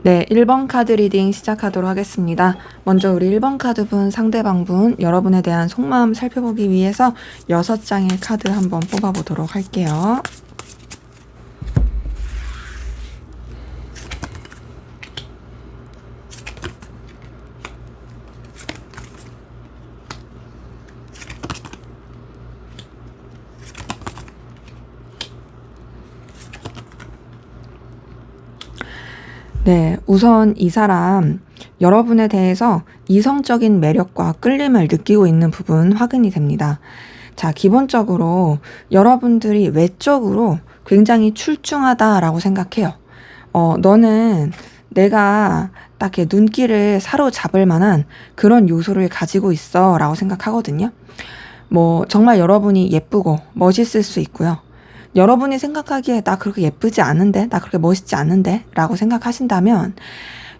네, 1번 카드 리딩 시작하도록 하겠습니다. 먼저 우리 1번 카드분, 상대방분, 여러분에 대한 속마음 살펴보기 위해서 6장의 카드 한번 뽑아보도록 할게요. 네, 우선 이 사람 여러분에 대해서 이성적인 매력과 끌림을 느끼고 있는 부분 확인이 됩니다. 자, 기본적으로 여러분들이 외적으로 굉장히 출중하다라고 생각해요. 너는 내가 딱 이렇게 눈길을 사로잡을 만한 그런 요소를 가지고 있어 라고 생각하거든요. 뭐 정말 여러분이 예쁘고 멋있을 수 있고요. 여러분이 생각하기에 나 그렇게 예쁘지 않은데, 나 그렇게 멋있지 않은데 라고 생각하신다면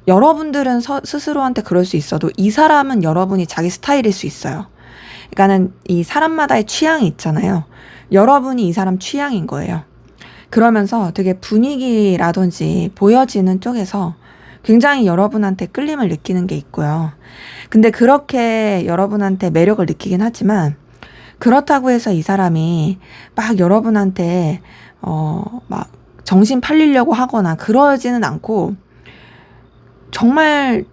여러분들은 스스로한테 그럴 수 있어도 이 사람은 여러분이 자기 스타일일 수 있어요. 그러니까는 이 사람마다의 취향이 있잖아요. 여러분이 이 사람 취향인 거예요. 그러면서 되게 분위기라든지 보여지는 쪽에서 굉장히 여러분한테 끌림을 느끼는 게 있고요. 근데 그렇게 여러분한테 매력을 느끼긴 하지만 그렇다고 해서 이 사람이 막 여러분한테 막 정신 팔리려고 하거나 그러지는 않고 정말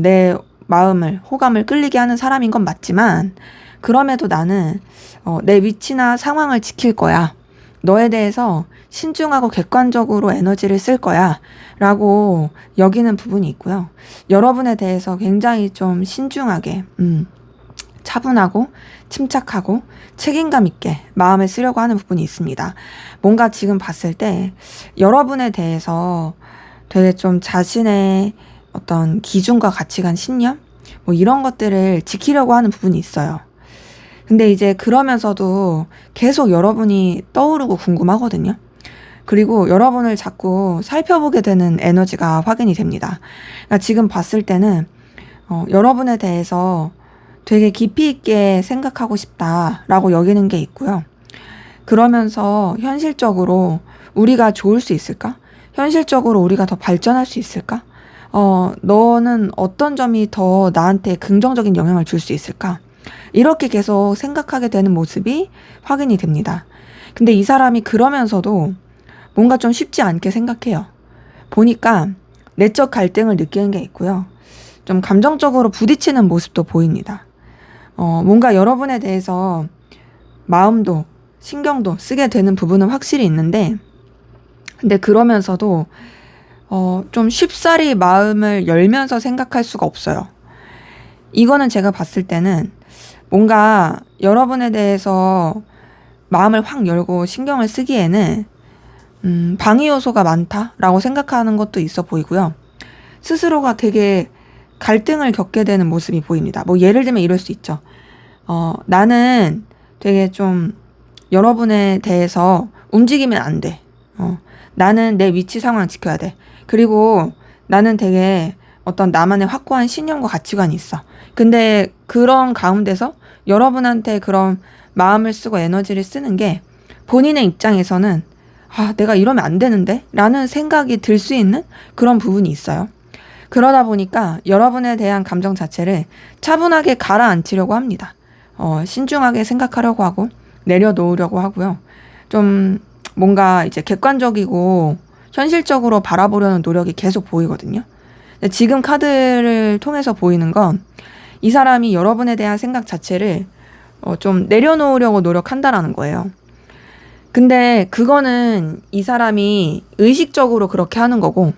내 마음을 호감을 끌리게 하는 사람인 건 맞지만 그럼에도 나는 내 위치나 상황을 지킬 거야. 너에 대해서 신중하고 객관적으로 에너지를 쓸 거야 라고 여기는 부분이 있고요. 여러분에 대해서 굉장히 좀 신중하게 차분하고 침착하고 책임감 있게 마음을 쓰려고 하는 부분이 있습니다. 뭔가 지금 봤을 때 여러분에 대해서 되게 좀 자신의 어떤 기준과 가치관, 신념 뭐 이런 것들을 지키려고 하는 부분이 있어요. 근데 이제 그러면서도 계속 여러분이 떠오르고 궁금하거든요. 그리고 여러분을 자꾸 살펴보게 되는 에너지가 확인이 됩니다. 그러니까 지금 봤을 때는 여러분에 대해서 되게 깊이 있게 생각하고 싶다라고 여기는 게 있고요. 그러면서 현실적으로 우리가 좋을 수 있을까? 현실적으로 우리가 더 발전할 수 있을까? 너는 어떤 점이 더 나한테 긍정적인 영향을 줄 수 있을까? 이렇게 계속 생각하게 되는 모습이 확인이 됩니다. 근데 이 사람이 그러면서도 뭔가 좀 쉽지 않게 생각해요. 보니까 내적 갈등을 느끼는 게 있고요. 좀 감정적으로 부딪히는 모습도 보입니다. 뭔가 여러분에 대해서 마음도 신경도 쓰게 되는 부분은 확실히 있는데, 근데 그러면서도 좀 쉽사리 마음을 열면서 생각할 수가 없어요. 이거는 제가 봤을 때는 뭔가 여러분에 대해서 마음을 확 열고 신경을 쓰기에는 방해 요소가 많다라고 생각하는 것도 있어 보이고요. 스스로가 되게 갈등을 겪게 되는 모습이 보입니다. 뭐 예를 들면 이럴 수 있죠. 나는 되게 좀 여러분에 대해서 움직이면 안 돼. 나는 내 위치 상황 지켜야 돼. 그리고 나는 되게 어떤 나만의 확고한 신념과 가치관이 있어. 근데 그런 가운데서 여러분한테 그런 마음을 쓰고 에너지를 쓰는 게 본인의 입장에서는 내가 이러면 안 되는데? 라는 생각이 들 수 있는 그런 부분이 있어요. 그러다 보니까 여러분에 대한 감정 자체를 차분하게 가라앉히려고 합니다. 신중하게 생각하려고 하고 내려놓으려고 하고요. 좀 뭔가 이제 객관적이고 현실적으로 바라보려는 노력이 계속 보이거든요. 근데 지금 카드를 통해서 보이는 건 이 사람이 여러분에 대한 생각 자체를 좀 내려놓으려고 노력한다라는 거예요. 근데 그거는 이 사람이 의식적으로 그렇게 하는 거고,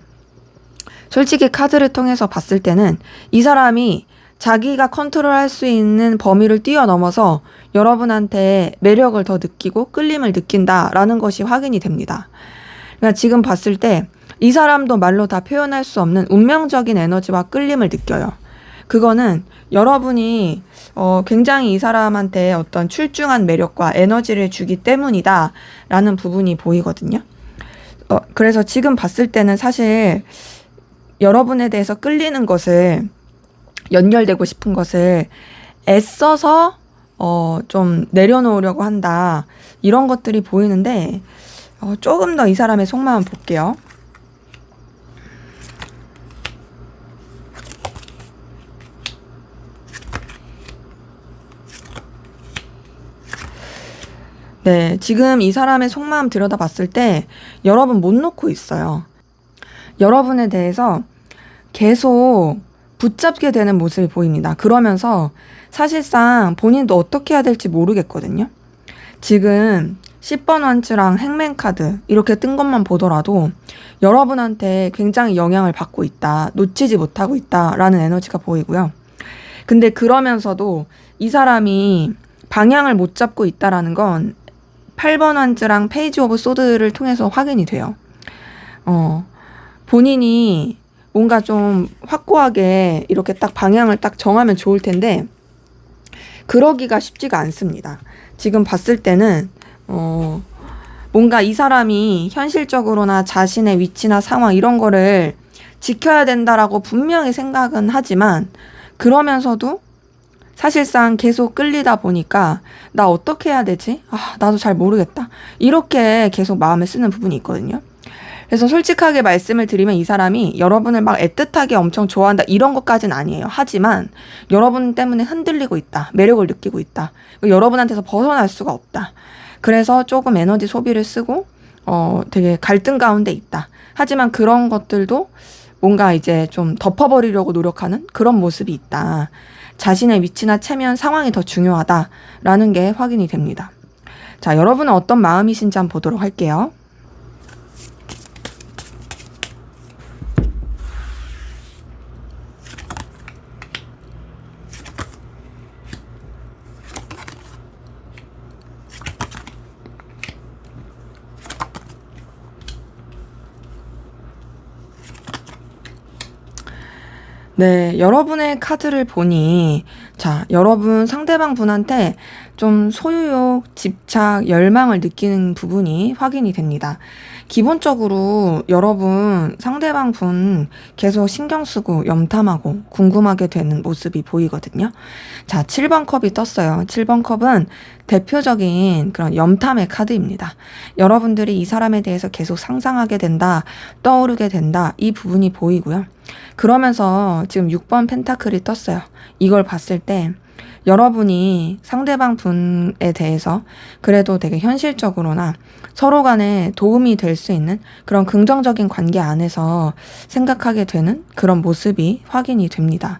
솔직히 카드를 통해서 봤을 때는 이 사람이 자기가 컨트롤할 수 있는 범위를 뛰어넘어서 여러분한테 매력을 더 느끼고 끌림을 느낀다라는 것이 확인이 됩니다. 그러니까 지금 봤을 때 이 사람도 말로 다 표현할 수 없는 운명적인 에너지와 끌림을 느껴요. 그거는 여러분이 굉장히 이 사람한테 어떤 출중한 매력과 에너지를 주기 때문이다 라는 부분이 보이거든요. 그래서 지금 봤을 때는 사실 여러분에 대해서 끌리는 것을, 연결되고 싶은 것을 애써서 좀 내려놓으려고 한다, 이런 것들이 보이는데, 조금 더 이 사람의 속마음 볼게요. 네, 지금 이 사람의 속마음 들여다봤을 때 여러분 못 놓고 있어요. 여러분에 대해서 계속 붙잡게 되는 모습이 보입니다. 그러면서 사실상 본인도 어떻게 해야 될지 모르겠거든요. 지금 10번 원츠랑 행맨 카드 이렇게 뜬 것만 보더라도 여러분한테 굉장히 영향을 받고 있다, 놓치지 못하고 있다라는 에너지가 보이고요. 근데 그러면서도 이 사람이 방향을 못 잡고 있다라는 건 8번 원츠랑 페이지 오브 소드를 통해서 확인이 돼요. 본인이 뭔가 좀 확고하게 이렇게 딱 방향을 딱 정하면 좋을 텐데 그러기가 쉽지가 않습니다. 지금 봤을 때는 뭔가 이 사람이 현실적으로나 자신의 위치나 상황 이런 거를 지켜야 된다라고 분명히 생각은 하지만, 그러면서도 사실상 계속 끌리다 보니까 나 어떻게 해야 되지? 나도 잘 모르겠다. 이렇게 계속 마음을 쓰는 부분이 있거든요. 그래서 솔직하게 말씀을 드리면 이 사람이 여러분을 막 애틋하게 엄청 좋아한다 이런 것까지는 아니에요. 하지만 여러분 때문에 흔들리고 있다, 매력을 느끼고 있다, 여러분한테서 벗어날 수가 없다. 그래서 조금 에너지 소비를 쓰고 되게 갈등 가운데 있다. 하지만 그런 것들도 뭔가 이제 좀 덮어버리려고 노력하는 그런 모습이 있다. 자신의 위치나 체면, 상황이 더 중요하다라는 게 확인이 됩니다. 자, 여러분은 어떤 마음이신지 한번 보도록 할게요. 네, 여러분의 카드를 보니, 자, 여러분 상대방 분한테 좀 소유욕, 집착, 열망을 느끼는 부분이 확인이 됩니다. 기본적으로 여러분 상대방 분 계속 신경 쓰고 염탐하고 궁금하게 되는 모습이 보이거든요. 자, 7번 컵이 떴어요. 7번 컵은 대표적인 그런 염탐의 카드입니다. 여러분들이 이 사람에 대해서 계속 상상하게 된다, 떠오르게 된다, 이 부분이 보이고요. 그러면서 지금 6번 펜타클이 떴어요. 이걸 봤을 때 여러분이 상대방 분에 대해서 그래도 되게 현실적으로나 서로 간에 도움이 될 수 있는 그런 긍정적인 관계 안에서 생각하게 되는 그런 모습이 확인이 됩니다.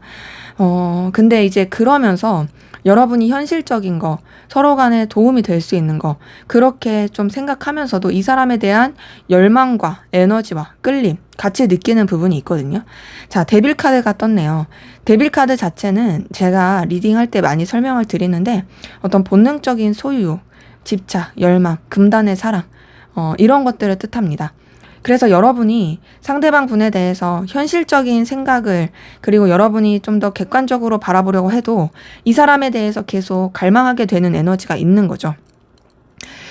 근데 이제 그러면서 여러분이 현실적인 거, 서로 간에 도움이 될 수 있는 거, 그렇게 좀 생각하면서도 이 사람에 대한 열망과 에너지와 끌림, 같이 느끼는 부분이 있거든요. 자, 데빌 카드가 떴네요. 데빌 카드 자체는 제가 리딩할 때 많이 설명을 드리는데 어떤 본능적인 소유, 집착, 열망, 금단의 사랑, 이런 것들을 뜻합니다. 그래서 여러분이 상대방 분에 대해서 현실적인 생각을 그리고 여러분이 좀 더 객관적으로 바라보려고 해도 이 사람에 대해서 계속 갈망하게 되는 에너지가 있는 거죠.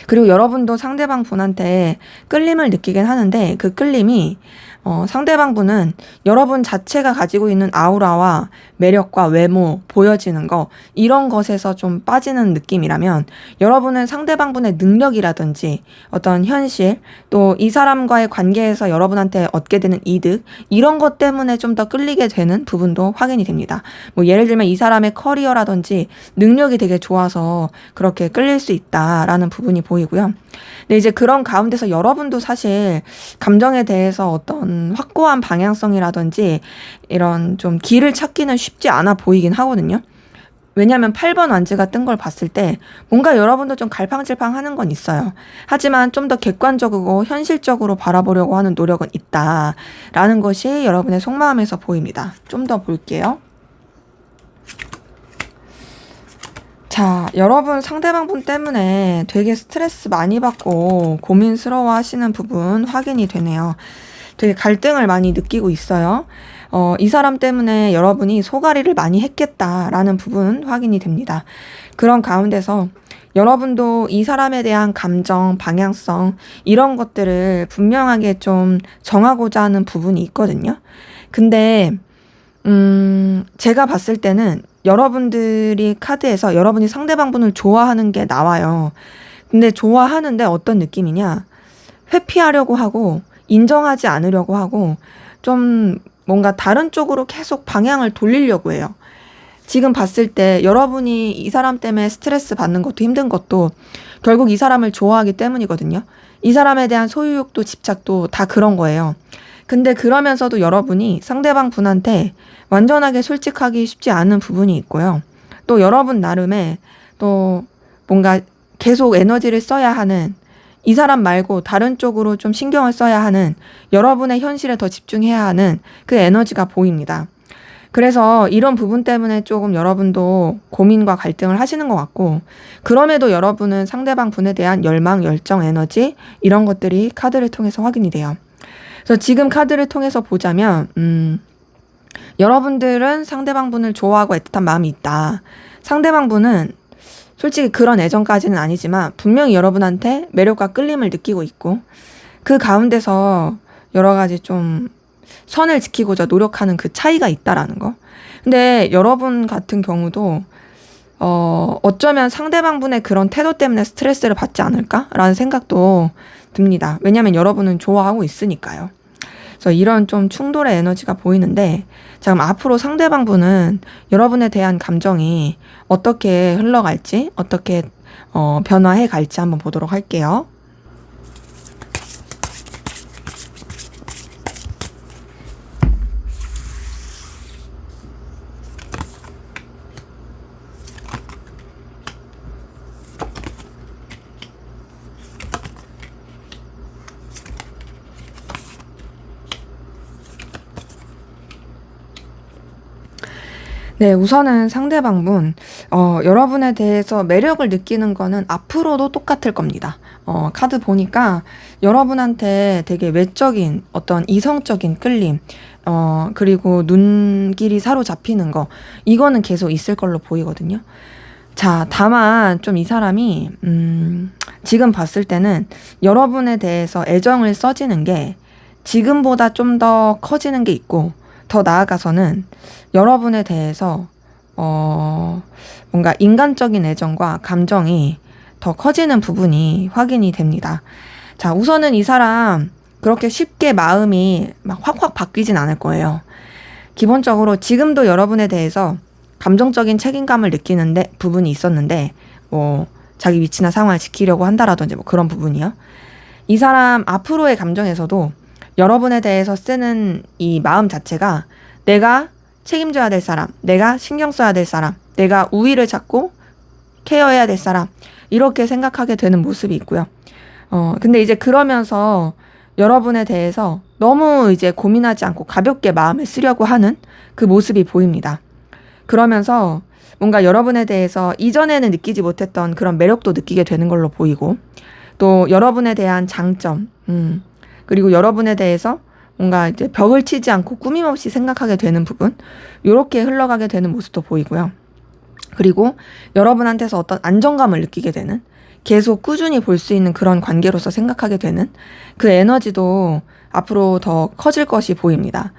그리고 여러분도 상대방 분한테 끌림을 느끼긴 하는데 그 끌림이 상대방 분은 여러분 자체가 가지고 있는 아우라와 매력과 외모, 보여지는 거 이런 것에서 좀 빠지는 느낌이라면 여러분은 상대방 분의 능력이라든지 어떤 현실 또 이 사람과의 관계에서 여러분한테 얻게 되는 이득 이런 것 때문에 좀 더 끌리게 되는 부분도 확인이 됩니다. 뭐 예를 들면 이 사람의 커리어라든지 능력이 되게 좋아서 그렇게 끌릴 수 있다라는 부분이 보이고요. 근데 이제 그런 가운데서 여러분도 사실 감정에 대해서 어떤 확고한 방향성이라든지 이런 좀 길을 찾기는 쉽지 않아 보이긴 하거든요. 왜냐하면 8번 완즈가 뜬 걸 봤을 때 뭔가 여러분도 좀 갈팡질팡 하는 건 있어요. 하지만 좀 더 객관적이고 현실적으로 바라보려고 하는 노력은 있다라는 것이 여러분의 속마음에서 보입니다. 좀 더 볼게요. 자, 여러분 상대방 분 때문에 되게 스트레스 많이 받고 고민스러워 하시는 부분 확인이 되네요. 되게 갈등을 많이 느끼고 있어요. 이 사람 때문에 여러분이 소가리를 많이 했겠다라는 부분 확인이 됩니다. 그런 가운데서 여러분도 이 사람에 대한 감정, 방향성 이런 것들을 분명하게 좀 정하고자 하는 부분이 있거든요. 근데 제가 봤을 때는 여러분들이 카드에서 여러분이 상대방 분을 좋아하는 게 나와요. 근데 좋아하는데 어떤 느낌이냐? 회피하려고 하고 인정하지 않으려고 하고 좀 뭔가 다른 쪽으로 계속 방향을 돌리려고 해요. 지금 봤을 때 여러분이 이 사람 때문에 스트레스 받는 것도 힘든 것도 결국 이 사람을 좋아하기 때문이거든요. 이 사람에 대한 소유욕도 집착도 다 그런 거예요. 근데 그러면서도 여러분이 상대방 분한테 완전하게 솔직하기 쉽지 않은 부분이 있고요. 또 여러분 나름의 또 뭔가 계속 에너지를 써야 하는 이 사람 말고 다른 쪽으로 좀 신경을 써야 하는 여러분의 현실에 더 집중해야 하는 그 에너지가 보입니다. 그래서 이런 부분 때문에 조금 여러분도 고민과 갈등을 하시는 것 같고 그럼에도 여러분은 상대방 분에 대한 열망, 열정, 에너지 이런 것들이 카드를 통해서 확인이 돼요. 그래서 지금 카드를 통해서 보자면 여러분들은 상대방 분을 좋아하고 애틋한 마음이 있다. 상대방 분은 솔직히 그런 애정까지는 아니지만 분명히 여러분한테 매력과 끌림을 느끼고 있고 그 가운데서 여러 가지 좀 선을 지키고자 노력하는 그 차이가 있다라는 거. 근데 여러분 같은 경우도 어쩌면 상대방 분의 그런 태도 때문에 스트레스를 받지 않을까라는 생각도 듭니다. 왜냐하면 여러분은 좋아하고 있으니까요. 그래서 이런 좀 충돌의 에너지가 보이는데 자, 그럼 앞으로 상대방 분은 여러분에 대한 감정이 어떻게 흘러갈지 어떻게 변화해 갈지 한번 보도록 할게요. 네, 우선은 상대방분, 여러분에 대해서 매력을 느끼는 거는 앞으로도 똑같을 겁니다. 카드 보니까 여러분한테 되게 외적인 어떤 이성적인 끌림, 그리고 눈길이 사로잡히는 거, 이거는 계속 있을 걸로 보이거든요. 자, 다만 좀 이 사람이 지금 봤을 때는 여러분에 대해서 애정을 써지는 게 지금보다 좀 더 커지는 게 있고, 더 나아가서는 여러분에 대해서 뭔가 인간적인 애정과 감정이 더 커지는 부분이 확인이 됩니다. 자, 우선은 이 사람 그렇게 쉽게 마음이 막 확확 바뀌진 않을 거예요. 기본적으로 지금도 여러분에 대해서 감정적인 책임감을 느끼는데 부분이 있었는데, 뭐 자기 위치나 상황을 지키려고 한다라든지 뭐 그런 부분이요. 이 사람 앞으로의 감정에서도 여러분에 대해서 쓰는 이 마음 자체가 내가 책임져야 될 사람, 내가 신경 써야 될 사람, 내가 우위를 찾고 케어해야 될 사람, 이렇게 생각하게 되는 모습이 있고요. 근데 이제 그러면서 여러분에 대해서 너무 이제 고민하지 않고 가볍게 마음을 쓰려고 하는 그 모습이 보입니다. 그러면서 뭔가 여러분에 대해서 이전에는 느끼지 못했던 그런 매력도 느끼게 되는 걸로 보이고, 또 여러분에 대한 장점, 그리고 여러분에 대해서 뭔가 이제 벽을 치지 않고 꾸밈없이 생각하게 되는 부분, 이렇게 흘러가게 되는 모습도 보이고요. 그리고 여러분한테서 어떤 안정감을 느끼게 되는, 계속 꾸준히 볼 수 있는 그런 관계로서 생각하게 되는 그 에너지도 앞으로 더 커질 것이 보입니다.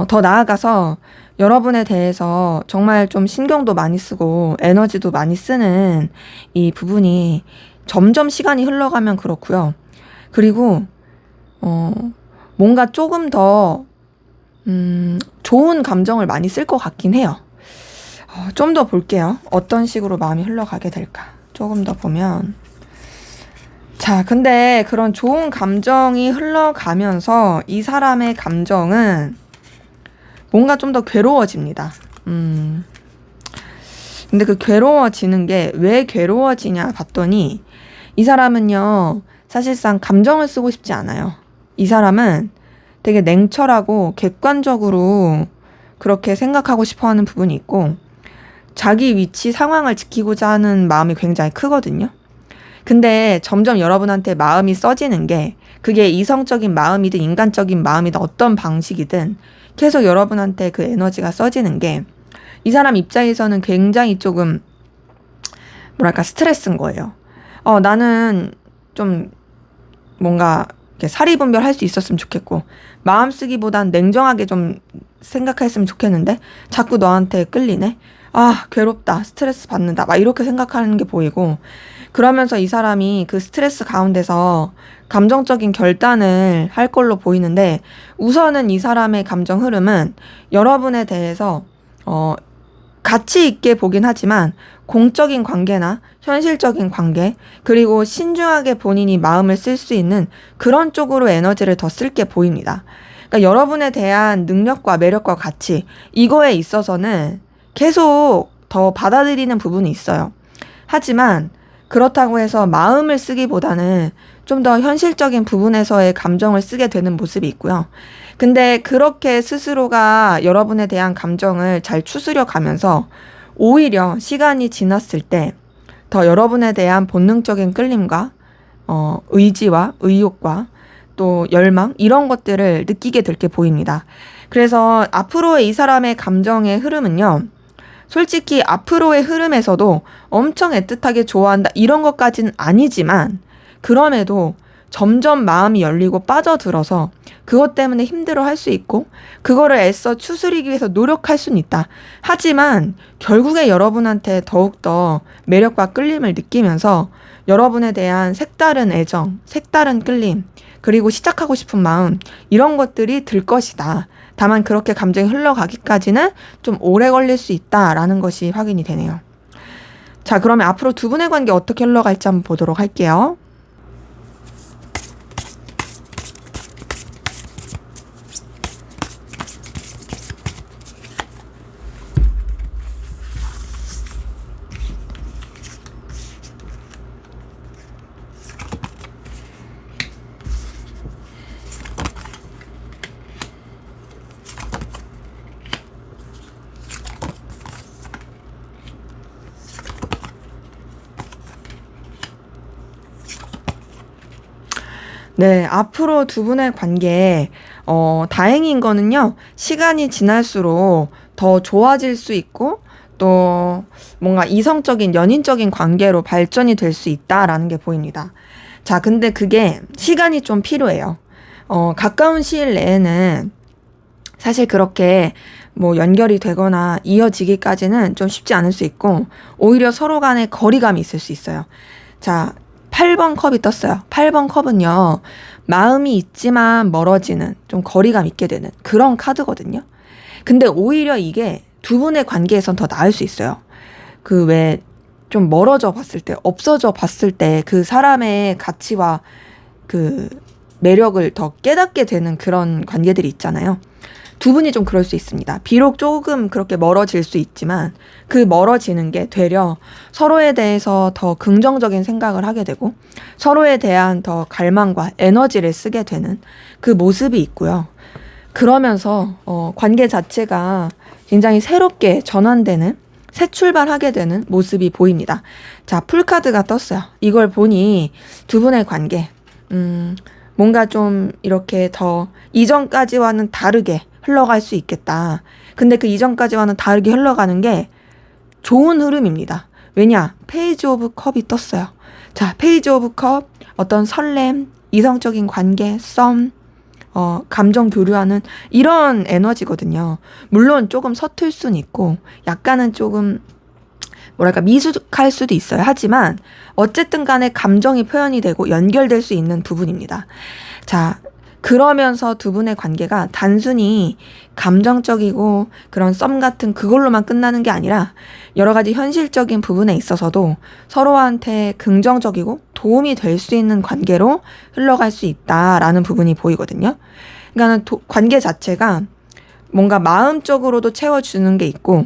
더 나아가서 여러분에 대해서 정말 좀 신경도 많이 쓰고 에너지도 많이 쓰는 이 부분이 점점 시간이 흘러가면 그렇고요. 그리고 뭔가 조금 더 좋은 감정을 많이 쓸 것 같긴 해요. 좀 더 볼게요. 어떤 식으로 마음이 흘러가게 될까. 조금 더 보면, 자, 근데 그런 좋은 감정이 흘러가면서 이 사람의 감정은 뭔가 좀 더 괴로워집니다. 근데 그 괴로워지는 게 왜 괴로워지냐 봤더니, 이 사람은요, 사실상 감정을 쓰고 싶지 않아요. 이 사람은 되게 냉철하고 객관적으로 그렇게 생각하고 싶어 하는 부분이 있고, 자기 위치 상황을 지키고자 하는 마음이 굉장히 크거든요. 근데 점점 여러분한테 마음이 써지는 게, 그게 이성적인 마음이든 인간적인 마음이든 어떤 방식이든 계속 여러분한테 그 에너지가 써지는 게, 이 사람 입장에서는 굉장히 조금 뭐랄까 스트레스인 거예요. 나는 좀 뭔가 이렇게 사리분별할 수 있었으면 좋겠고, 마음 쓰기보단 냉정하게 좀 생각했으면 좋겠는데 자꾸 너한테 끌리네. 괴롭다, 스트레스 받는다, 막 이렇게 생각하는 게 보이고, 그러면서 이 사람이 그 스트레스 가운데서 감정적인 결단을 할 걸로 보이는데, 우선은 이 사람의 감정 흐름은 여러분에 대해서 가치 있게 보긴 하지만 공적인 관계나 현실적인 관계, 그리고 신중하게 본인이 마음을 쓸 수 있는 그런 쪽으로 에너지를 더 쓸 게 보입니다. 그러니까 여러분에 대한 능력과 매력과 가치, 이거에 있어서는 계속 더 받아들이는 부분이 있어요. 하지만 그렇다고 해서 마음을 쓰기보다는 좀 더 현실적인 부분에서의 감정을 쓰게 되는 모습이 있고요. 근데 그렇게 스스로가 여러분에 대한 감정을 잘 추스려 가면서 오히려 시간이 지났을 때 더 여러분에 대한 본능적인 끌림과 의지와 의욕과 또 열망, 이런 것들을 느끼게 될 게 보입니다. 그래서 앞으로의 이 사람의 감정의 흐름은요, 솔직히 앞으로의 흐름에서도 엄청 애틋하게 좋아한다 이런 것까지는 아니지만, 그럼에도 점점 마음이 열리고 빠져들어서 그것 때문에 힘들어할 수 있고, 그거를 애써 추스리기 위해서 노력할 수는 있다. 하지만 결국에 여러분한테 더욱더 매력과 끌림을 느끼면서 여러분에 대한 색다른 애정, 색다른 끌림, 그리고 시작하고 싶은 마음, 이런 것들이 들 것이다. 다만 그렇게 감정이 흘러가기까지는 좀 오래 걸릴 수 있다라는 것이 확인이 되네요. 자, 그러면 앞으로 두 분의 관계 어떻게 흘러갈지 한번 보도록 할게요. 네, 앞으로 두 분의 관계, 다행인 거는요, 시간이 지날수록 더 좋아질 수 있고, 또 뭔가 이성적인 연인적인 관계로 발전이 될 수 있다라는 게 보입니다. 자, 근데 그게 시간이 좀 필요해요. 가까운 시일 내에는 사실 그렇게 뭐 연결이 되거나 이어지기까지는 좀 쉽지 않을 수 있고, 오히려 서로 간에 거리감이 있을 수 있어요. 자, 8번 컵이 떴어요. 8번 컵은요, 마음이 있지만 멀어지는, 좀 거리감 있게 되는 그런 카드거든요. 근데 오히려 이게 두 분의 관계에선 더 나을 수 있어요. 그 왜 좀 멀어져 봤을 때, 없어져 봤을 때 그 사람의 가치와 그 매력을 더 깨닫게 되는 그런 관계들이 있잖아요. 두 분이 좀 그럴 수 있습니다. 비록 조금 그렇게 멀어질 수 있지만 그 멀어지는 게 되려 서로에 대해서 더 긍정적인 생각을 하게 되고 서로에 대한 더 갈망과 에너지를 쓰게 되는 그 모습이 있고요. 그러면서 관계 자체가 굉장히 새롭게 전환되는, 새 출발하게 되는 모습이 보입니다. 자, 풀카드가 떴어요. 이걸 보니 두 분의 관계, 뭔가 좀 이렇게 더 이전까지와는 다르게 흘러갈 수 있겠다. 근데 그 이전까지와는 다르게 흘러가는 게 좋은 흐름입니다. 왜냐? 페이지 오브 컵이 떴어요. 자, 페이지 오브 컵, 어떤 설렘, 이성적인 관계, 썸, 감정 교류하는 이런 에너지거든요. 물론 조금 서툴 수는 있고 약간은 조금 뭐랄까 미숙할 수도 있어요. 하지만 어쨌든 간에 감정이 표현이 되고 연결될 수 있는 부분입니다. 자, 그러면서 두 분의 관계가 단순히 감정적이고 그런 썸 같은 그걸로만 끝나는 게 아니라 여러 가지 현실적인 부분에 있어서도 서로한테 긍정적이고 도움이 될 수 있는 관계로 흘러갈 수 있다라는 부분이 보이거든요. 그러니까 관계 자체가 뭔가 마음적으로도 채워주는 게 있고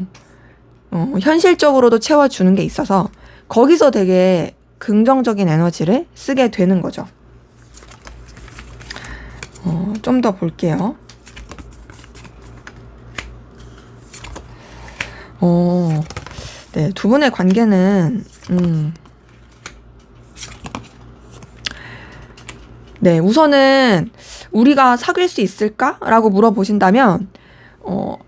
현실적으로도 채워주는 게 있어서 거기서 되게 긍정적인 에너지를 쓰게 되는 거죠. 좀 더 볼게요. 네, 두 분의 관계는, 네, 우선은 우리가 사귈 수 있을까? 라고 물어보신다면,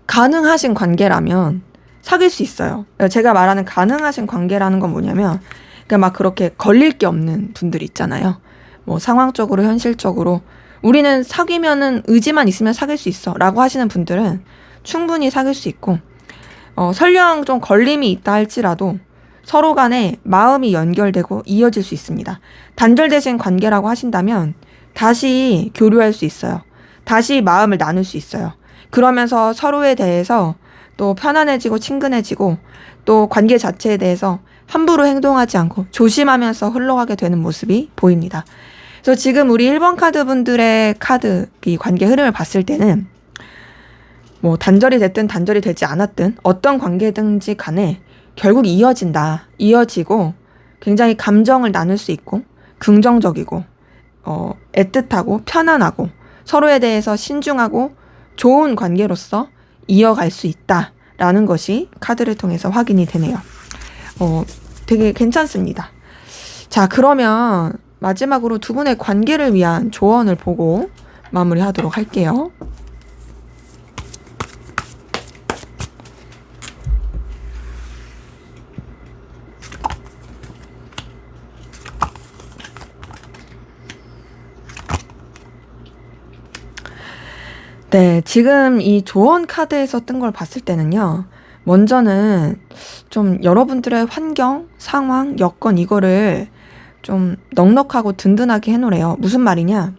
가능하신 관계라면 사귈 수 있어요. 제가 말하는 가능하신 관계라는 건 뭐냐면, 그러니까 막 그렇게 걸릴 게 없는 분들 있잖아요. 뭐 상황적으로, 현실적으로. 우리는 사귀면은 의지만 있으면 사귈 수 있어 라고 하시는 분들은 충분히 사귈 수 있고, 설령 좀 걸림이 있다 할지라도 서로 간에 마음이 연결되고 이어질 수 있습니다. 단절되신 관계라고 하신다면 다시 교류할 수 있어요. 다시 마음을 나눌 수 있어요. 그러면서 서로에 대해서 또 편안해지고 친근해지고 또 관계 자체에 대해서 함부로 행동하지 않고 조심하면서 흘러가게 되는 모습이 보입니다. 그래서 지금 우리 1번 카드 분들의 카드, 이 관계 흐름을 봤을 때는 뭐 단절이 됐든 단절이 되지 않았든 어떤 관계든지 간에 결국 이어진다. 이어지고 굉장히 감정을 나눌 수 있고 긍정적이고 애틋하고 편안하고 서로에 대해서 신중하고 좋은 관계로서 이어갈 수 있다라는 것이 카드를 통해서 확인이 되네요. 되게 괜찮습니다. 자, 그러면 마지막으로 두 분의 관계를 위한 조언을 보고 마무리하도록 할게요. 네, 지금 이 조언 카드에서 뜬 걸 봤을 때는요. 먼저는 좀 여러분들의 환경, 상황, 여건 이거를 좀 넉넉하고 든든하게 해놓으래요. 무슨 말이냐?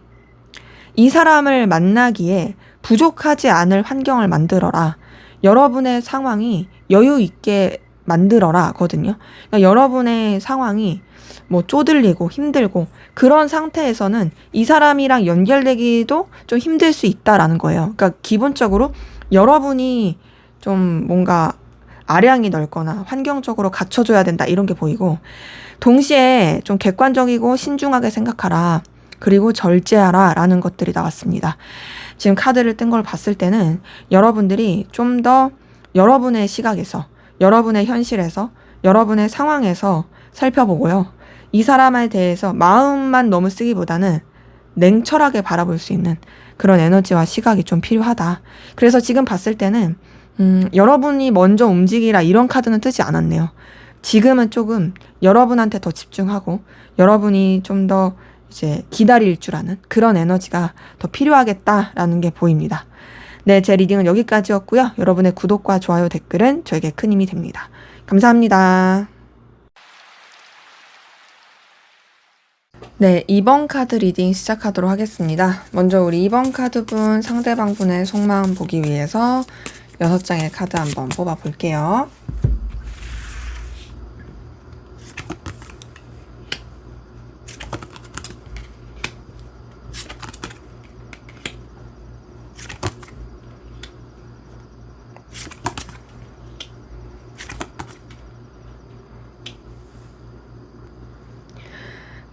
이 사람을 만나기에 부족하지 않을 환경을 만들어라. 여러분의 상황이 여유 있게 만들어라 거든요. 그러니까 여러분의 상황이 뭐 쪼들리고 힘들고 그런 상태에서는 이 사람이랑 연결되기도 좀 힘들 수 있다라는 거예요. 그러니까 기본적으로 여러분이 좀 뭔가 아량이 넓거나 환경적으로 갖춰줘야 된다 이런 게 보이고, 동시에 좀 객관적이고 신중하게 생각하라. 그리고 절제하라 라는 것들이 나왔습니다. 지금 카드를 뜬 걸 봤을 때는 여러분들이 좀 더 여러분의 시각에서, 여러분의 현실에서, 여러분의 상황에서 살펴보고요. 이 사람에 대해서 마음만 너무 쓰기보다는 냉철하게 바라볼 수 있는 그런 에너지와 시각이 좀 필요하다. 그래서 지금 봤을 때는 여러분이 먼저 움직이라 이런 카드는 뜨지 않았네요. 지금은 조금 여러분한테 더 집중하고 여러분이 좀 더 이제 기다릴 줄 아는 그런 에너지가 더 필요하겠다라는 게 보입니다. 네, 제 리딩은 여기까지였고요. 여러분의 구독과 좋아요, 댓글은 저에게 큰 힘이 됩니다. 감사합니다. 네, 2번 카드 리딩 시작하도록 하겠습니다. 먼저 우리 2번 카드분 상대방 분의 속마음 보기 위해서 6장의 카드 한번 뽑아 볼게요.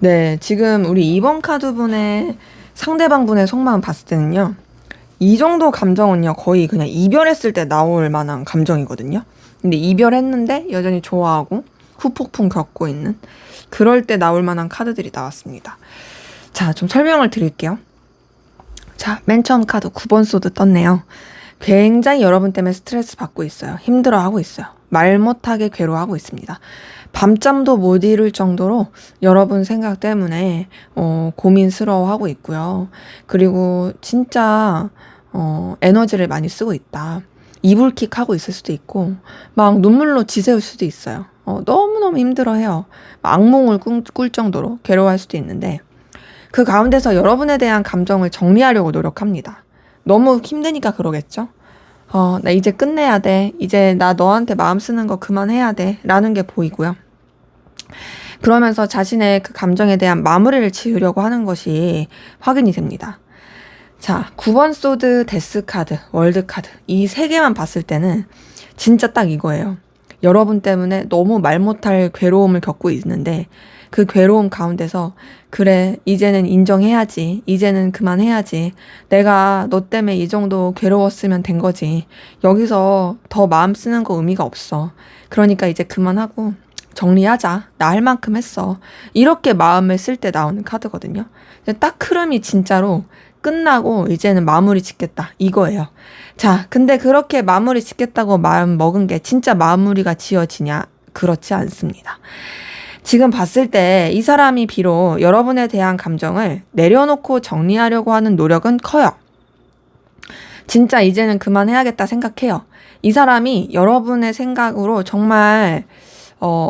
네, 지금 우리 2번 카드분의 상대방 분의 속마음 봤을 때는요. 이 정도 감정은요, 거의 그냥 이별했을 때 나올 만한 감정이거든요. 근데 이별했는데 여전히 좋아하고 후폭풍 겪고 있는 그럴 때 나올 만한 카드들이 나왔습니다. 자, 좀 설명을 드릴게요. 자, 맨 처음 카드 9번 소드 떴네요. 굉장히 여러분 때문에 스트레스 받고 있어요. 힘들어하고 있어요. 말 못하게 괴로워하고 있습니다. 밤잠도 못 이룰 정도로 여러분 생각 때문에 고민스러워하고 있고요. 그리고 진짜 에너지를 많이 쓰고 있다. 이불킥 하고 있을 수도 있고 막 눈물로 지새울 수도 있어요. 너무너무 힘들어해요. 악몽을 꿀 정도로 괴로워할 수도 있는데 그 가운데서 여러분에 대한 감정을 정리하려고 노력합니다. 너무 힘드니까 그러겠죠? 나 이제 끝내야 돼. 이제 나 너한테 마음 쓰는 거 그만해야 돼. 라는 게 보이고요. 그러면서 자신의 그 감정에 대한 마무리를 지으려고 하는 것이 확인이 됩니다. 자, 9번 소드, 데스 카드, 월드 카드. 이 세 개만 봤을 때는 진짜 딱 이거예요. 여러분 때문에 너무 말 못할 괴로움을 겪고 있는데 그 괴로움 가운데서 그래, 이제는 인정해야지. 이제는 그만해야지. 내가 너 때문에 이 정도 괴로웠으면 된 거지. 여기서 더 마음 쓰는 거 의미가 없어. 그러니까 이제 그만하고 정리하자. 나 할 만큼 했어. 이렇게 마음을 쓸 때 나오는 카드거든요. 딱 흐름이 진짜로 끝나고 이제는 마무리 짓겠다. 이거예요. 자, 근데 그렇게 마무리 짓겠다고 마음 먹은 게 진짜 마무리가 지어지냐? 그렇지 않습니다. 지금 봤을 때 이 사람이 비록 여러분에 대한 감정을 내려놓고 정리하려고 하는 노력은 커요. 진짜 이제는 그만해야겠다 생각해요. 이 사람이 여러분의 생각으로 정말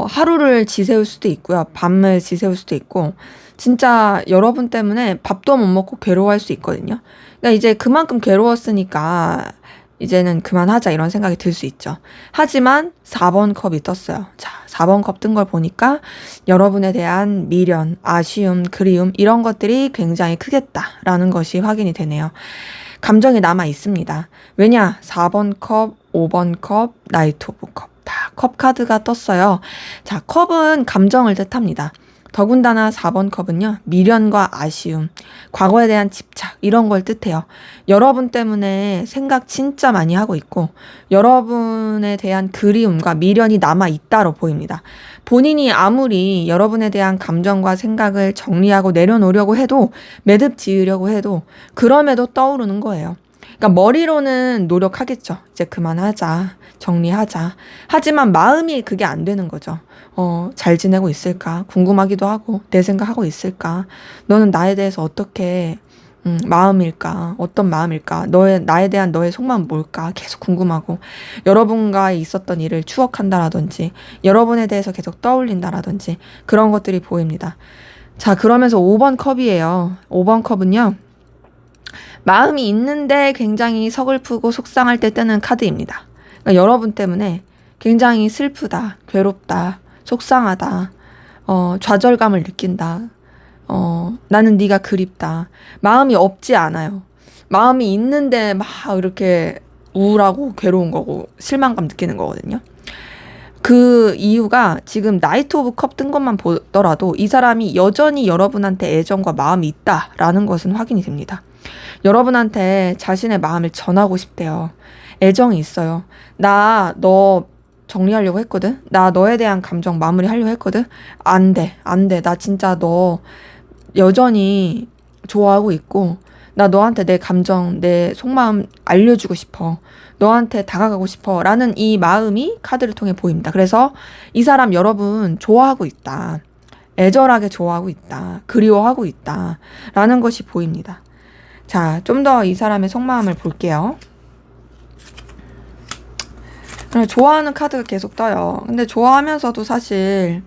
하루를 지새울 수도 있고요. 밤을 지새울 수도 있고 진짜 여러분 때문에 밥도 못 먹고 괴로워할 수 있거든요. 그러니까 이제 그만큼 괴로웠으니까 이제는 그만하자 이런 생각이 들 수 있죠. 하지만 4번 컵이 떴어요. 자, 4번 컵 뜬 걸 보니까 여러분에 대한 미련, 아쉬움, 그리움 이런 것들이 굉장히 크겠다라는 것이 확인이 되네요. 감정이 남아 있습니다. 왜냐? 4번 컵, 5번 컵, 나이트 오브 컵. 다 컵 카드가 떴어요. 자, 컵은 감정을 뜻합니다. 더군다나 4번 컵은요. 미련과 아쉬움, 과거에 대한 집착 이런 걸 뜻해요. 여러분 때문에 생각 진짜 많이 하고 있고 여러분에 대한 그리움과 미련이 남아 있다로 보입니다. 본인이 아무리 여러분에 대한 감정과 생각을 정리하고 내려놓으려고 해도 매듭 지으려고 해도 그럼에도 떠오르는 거예요. 그러니까 머리로는 노력하겠죠. 이제 그만하자. 정리하자. 하지만 마음이 그게 안 되는 거죠. 잘 지내고 있을까? 궁금하기도 하고, 내 생각하고 있을까? 너는 나에 대해서 어떻게, 마음일까? 어떤 마음일까? 나에 대한 너의 속마음 뭘까? 계속 궁금하고, 여러분과 있었던 일을 추억한다라든지, 여러분에 대해서 계속 떠올린다라든지, 그런 것들이 보입니다. 자, 그러면서 5번 컵이에요. 5번 컵은요, 마음이 있는데 굉장히 서글프고 속상할 때 뜨는 카드입니다. 그러니까 여러분 때문에 굉장히 슬프다, 괴롭다, 속상하다, 좌절감을 느낀다, 나는 네가 그립다. 마음이 없지 않아요. 마음이 있는데 막 이렇게 우울하고 괴로운 거고 실망감 느끼는 거거든요. 그 이유가 지금 나이트 오브 컵 뜬 것만 보더라도 이 사람이 여전히 여러분한테 애정과 마음이 있다라는 것은 확인이 됩니다. 여러분한테 자신의 마음을 전하고 싶대요. 애정이 있어요. 나 너 정리하려고 했거든? 나 너에 대한 감정 마무리하려고 했거든? 안 돼. 나 진짜 너 여전히 좋아하고 있고 나 너한테 내 감정, 내 속마음 알려주고 싶어. 너한테 다가가고 싶어. 라는 이 마음이 카드를 통해 보입니다. 그래서 이 사람 여러분 좋아하고 있다. 애절하게 좋아하고 있다. 그리워하고 있다. 라는 것이 보입니다. 자, 좀 더 이 사람의 속마음을 볼게요. 좋아하는 카드가 계속 떠요. 근데 좋아하면서도 사실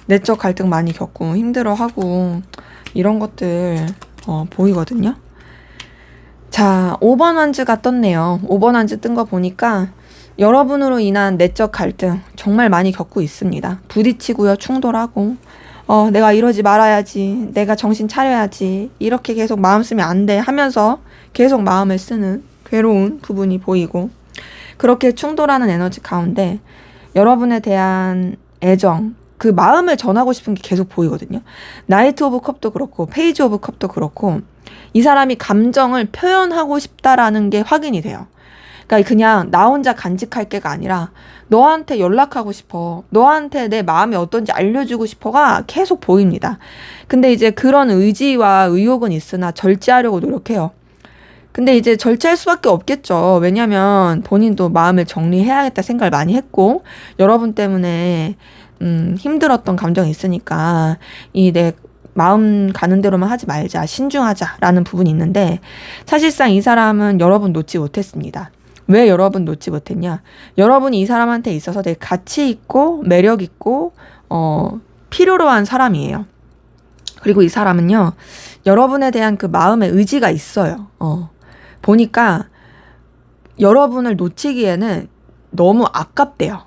내적 갈등 많이 겪고 힘들어하고 이런 것들 보이거든요. 자, 5번 완즈가 떴네요. 5번 완즈 뜬 거 보니까 여러분으로 인한 내적 갈등 정말 많이 겪고 있습니다. 부딪히고요. 충돌하고 내가 이러지 말아야지. 내가 정신 차려야지. 이렇게 계속 마음 쓰면 안 돼 하면서 계속 마음을 쓰는 괴로운 부분이 보이고 그렇게 충돌하는 에너지 가운데 여러분에 대한 애정, 그 마음을 전하고 싶은 게 계속 보이거든요. 나이트 오브 컵도 그렇고 페이지 오브 컵도 그렇고 이 사람이 감정을 표현하고 싶다라는 게 확인이 돼요. 그러니까 그냥 나 혼자 간직할 게가 아니라 너한테 연락하고 싶어. 너한테 내 마음이 어떤지 알려주고 싶어가 계속 보입니다. 근데 이제 그런 의지와 의욕은 있으나 절제하려고 노력해요. 근데 이제 절제할 수밖에 없겠죠. 왜냐면 본인도 마음을 정리해야겠다 생각을 많이 했고 여러분 때문에 힘들었던 감정이 있으니까 이 내 마음 가는 대로만 하지 말자, 신중하자라는 부분이 있는데 사실상 이 사람은 여러분 놓지 못했습니다. 왜 여러분 놓지 못했냐? 여러분이 이 사람한테 있어서 되게 가치 있고 매력 있고 필요로 한 사람이에요. 그리고 이 사람은요 여러분에 대한 그 마음의 의지가 있어요. 보니까 여러분을 놓치기에는 너무 아깝대요.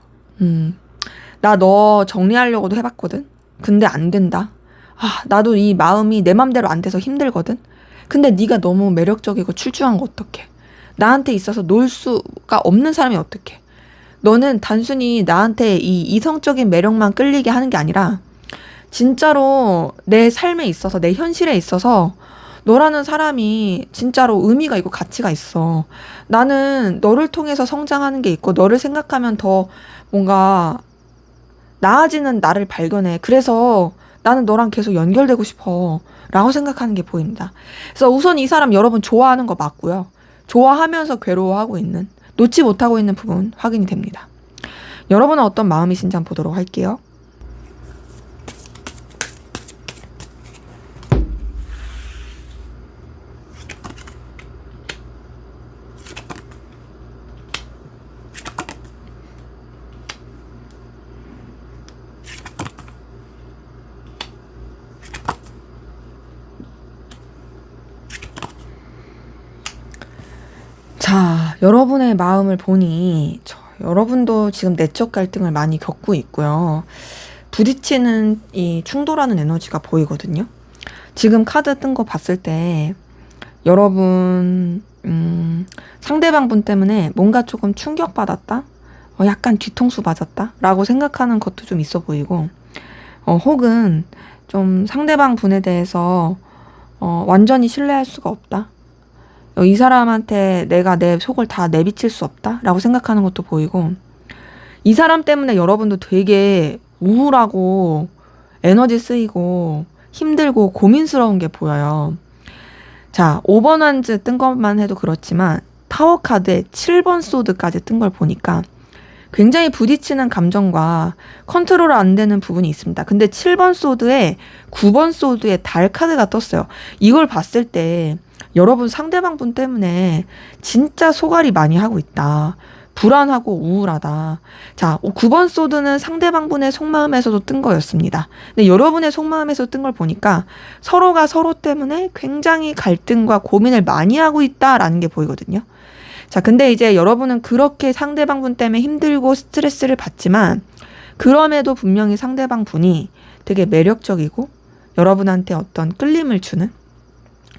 나 너 정리하려고도 해봤거든. 근데 안 된다. 나도 이 마음이 내 맘대로 안 돼서 힘들거든. 근데 네가 너무 매력적이고 출중한 거 어떡해. 나한테 있어서 놀 수가 없는 사람이 어떡해. 너는 단순히 나한테 이 이성적인 매력만 끌리게 하는 게 아니라 진짜로 내 삶에 있어서 내 현실에 있어서 너라는 사람이 진짜로 의미가 있고 가치가 있어. 나는 너를 통해서 성장하는 게 있고 너를 생각하면 더 뭔가 나아지는 나를 발견해. 그래서 나는 너랑 계속 연결되고 싶어 라고 생각하는 게 보입니다. 그래서 우선 이 사람 여러분 좋아하는 거 맞고요. 좋아하면서 괴로워하고 있는, 놓지 못하고 있는 부분 확인이 됩니다. 여러분은 어떤 마음이신지 한번 보도록 할게요. 자, 여러분의 마음을 보니 여러분도 지금 내적 갈등을 많이 겪고 있고요. 부딪히는 이 충돌하는 에너지가 보이거든요. 지금 카드 뜬 거 봤을 때 여러분 상대방 분 때문에 뭔가 조금 충격받았다? 약간 뒤통수 맞았다? 라고 생각하는 것도 좀 있어 보이고 혹은 좀 상대방 분에 대해서 완전히 신뢰할 수가 없다? 이 사람한테 내가 내 속을 다 내비칠 수 없다? 라고 생각하는 것도 보이고 이 사람 때문에 여러분도 되게 우울하고 에너지 쓰이고 힘들고 고민스러운 게 보여요. 자, 5번 완즈 뜬 것만 해도 그렇지만 타워 카드에 7번 소드까지 뜬 걸 보니까 굉장히 부딪히는 감정과 컨트롤 안 되는 부분이 있습니다. 근데 7번 소드에 9번 소드에 달 카드가 떴어요. 이걸 봤을 때 여러분 상대방 분 때문에 진짜 소갈이 많이 하고 있다. 불안하고 우울하다. 자, 9번 소드는 상대방 분의 속마음에서도 뜬 거였습니다. 근데 여러분의 속마음에서 뜬 걸 보니까 서로가 서로 때문에 굉장히 갈등과 고민을 많이 하고 있다라는 게 보이거든요. 자, 근데 이제 여러분은 그렇게 상대방 분 때문에 힘들고 스트레스를 받지만 그럼에도 분명히 상대방 분이 되게 매력적이고 여러분한테 어떤 끌림을 주는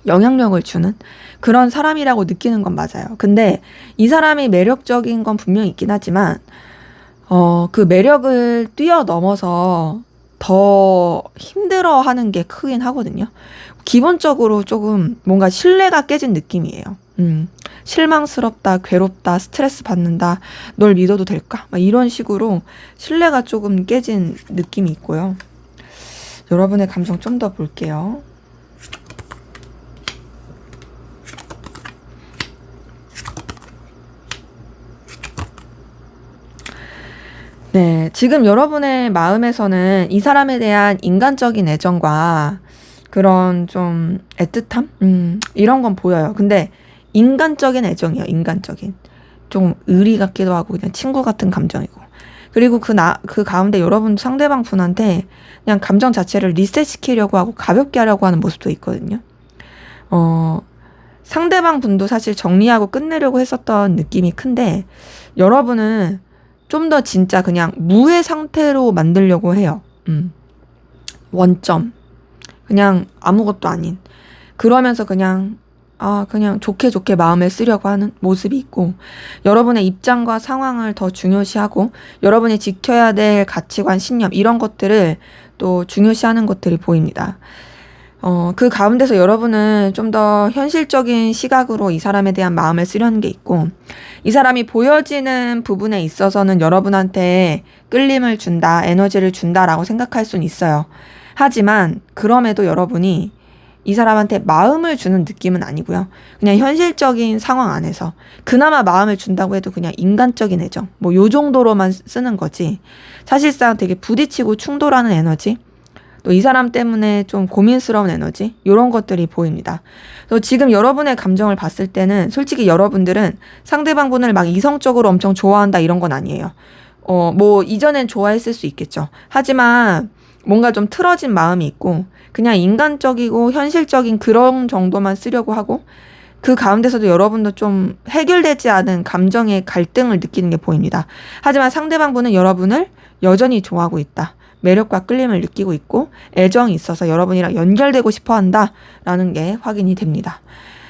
영향력을 주는 그런 사람이라고 느끼는 건 맞아요. 근데 이 사람이 매력적인 건 분명히 있긴 하지만 그 매력을 뛰어넘어서 더 힘들어하는 게 크긴 하거든요. 기본적으로 조금 뭔가 신뢰가 깨진 느낌이에요. 실망스럽다, 괴롭다, 스트레스 받는다, 널 믿어도 될까? 막 이런 식으로 신뢰가 조금 깨진 느낌이 있고요. 여러분의 감정 좀 더 볼게요. 네, 지금 여러분의 마음에서는 이 사람에 대한 인간적인 애정과 그런 좀 애틋함? 이런 건 보여요. 근데 인간적인 애정이에요, 인간적인. 좀 의리 같기도 하고, 그냥 친구 같은 감정이고. 그리고 그 가운데 여러분 상대방 분한테 그냥 감정 자체를 리셋시키려고 하고 가볍게 하려고 하는 모습도 있거든요. 어, 상대방 분도 사실 정리하고 끝내려고 했었던 느낌이 큰데, 여러분은 좀 더 진짜 그냥 무의 상태로 만들려고 해요. 원점. 그냥 아무것도 아닌. 그러면서 그냥 좋게 좋게 마음을 쓰려고 하는 모습이 있고, 여러분의 입장과 상황을 더 중요시하고, 여러분이 지켜야 될 가치관, 신념, 이런 것들을 또 중요시하는 것들이 보입니다. 그 가운데서 여러분은 좀 더 현실적인 시각으로 이 사람에 대한 마음을 쓰려는 게 있고, 이 사람이 보여지는 부분에 있어서는 여러분한테 끌림을 준다, 에너지를 준다라고 생각할 수는 있어요. 하지만 그럼에도 여러분이 이 사람한테 마음을 주는 느낌은 아니고요. 그냥 현실적인 상황 안에서 그나마 마음을 준다고 해도 그냥 인간적인 애정, 뭐 요 정도로만 쓰는 거지. 사실상 되게 부딪히고 충돌하는 에너지, 또 이 사람 때문에 좀 고민스러운 에너지, 이런 것들이 보입니다. 그래서 지금 여러분의 감정을 봤을 때는 솔직히 여러분들은 상대방 분을 막 이성적으로 엄청 좋아한다 이런 건 아니에요. 뭐 이전엔 좋아했을 수 있겠죠. 하지만 뭔가 좀 틀어진 마음이 있고 그냥 인간적이고 현실적인 그런 정도만 쓰려고 하고, 그 가운데서도 여러분도 좀 해결되지 않은 감정의 갈등을 느끼는 게 보입니다. 하지만 상대방 분은 여러분을 여전히 좋아하고 있다. 매력과 끌림을 느끼고 있고 애정이 있어서 여러분이랑 연결되고 싶어 한다라는 게 확인이 됩니다.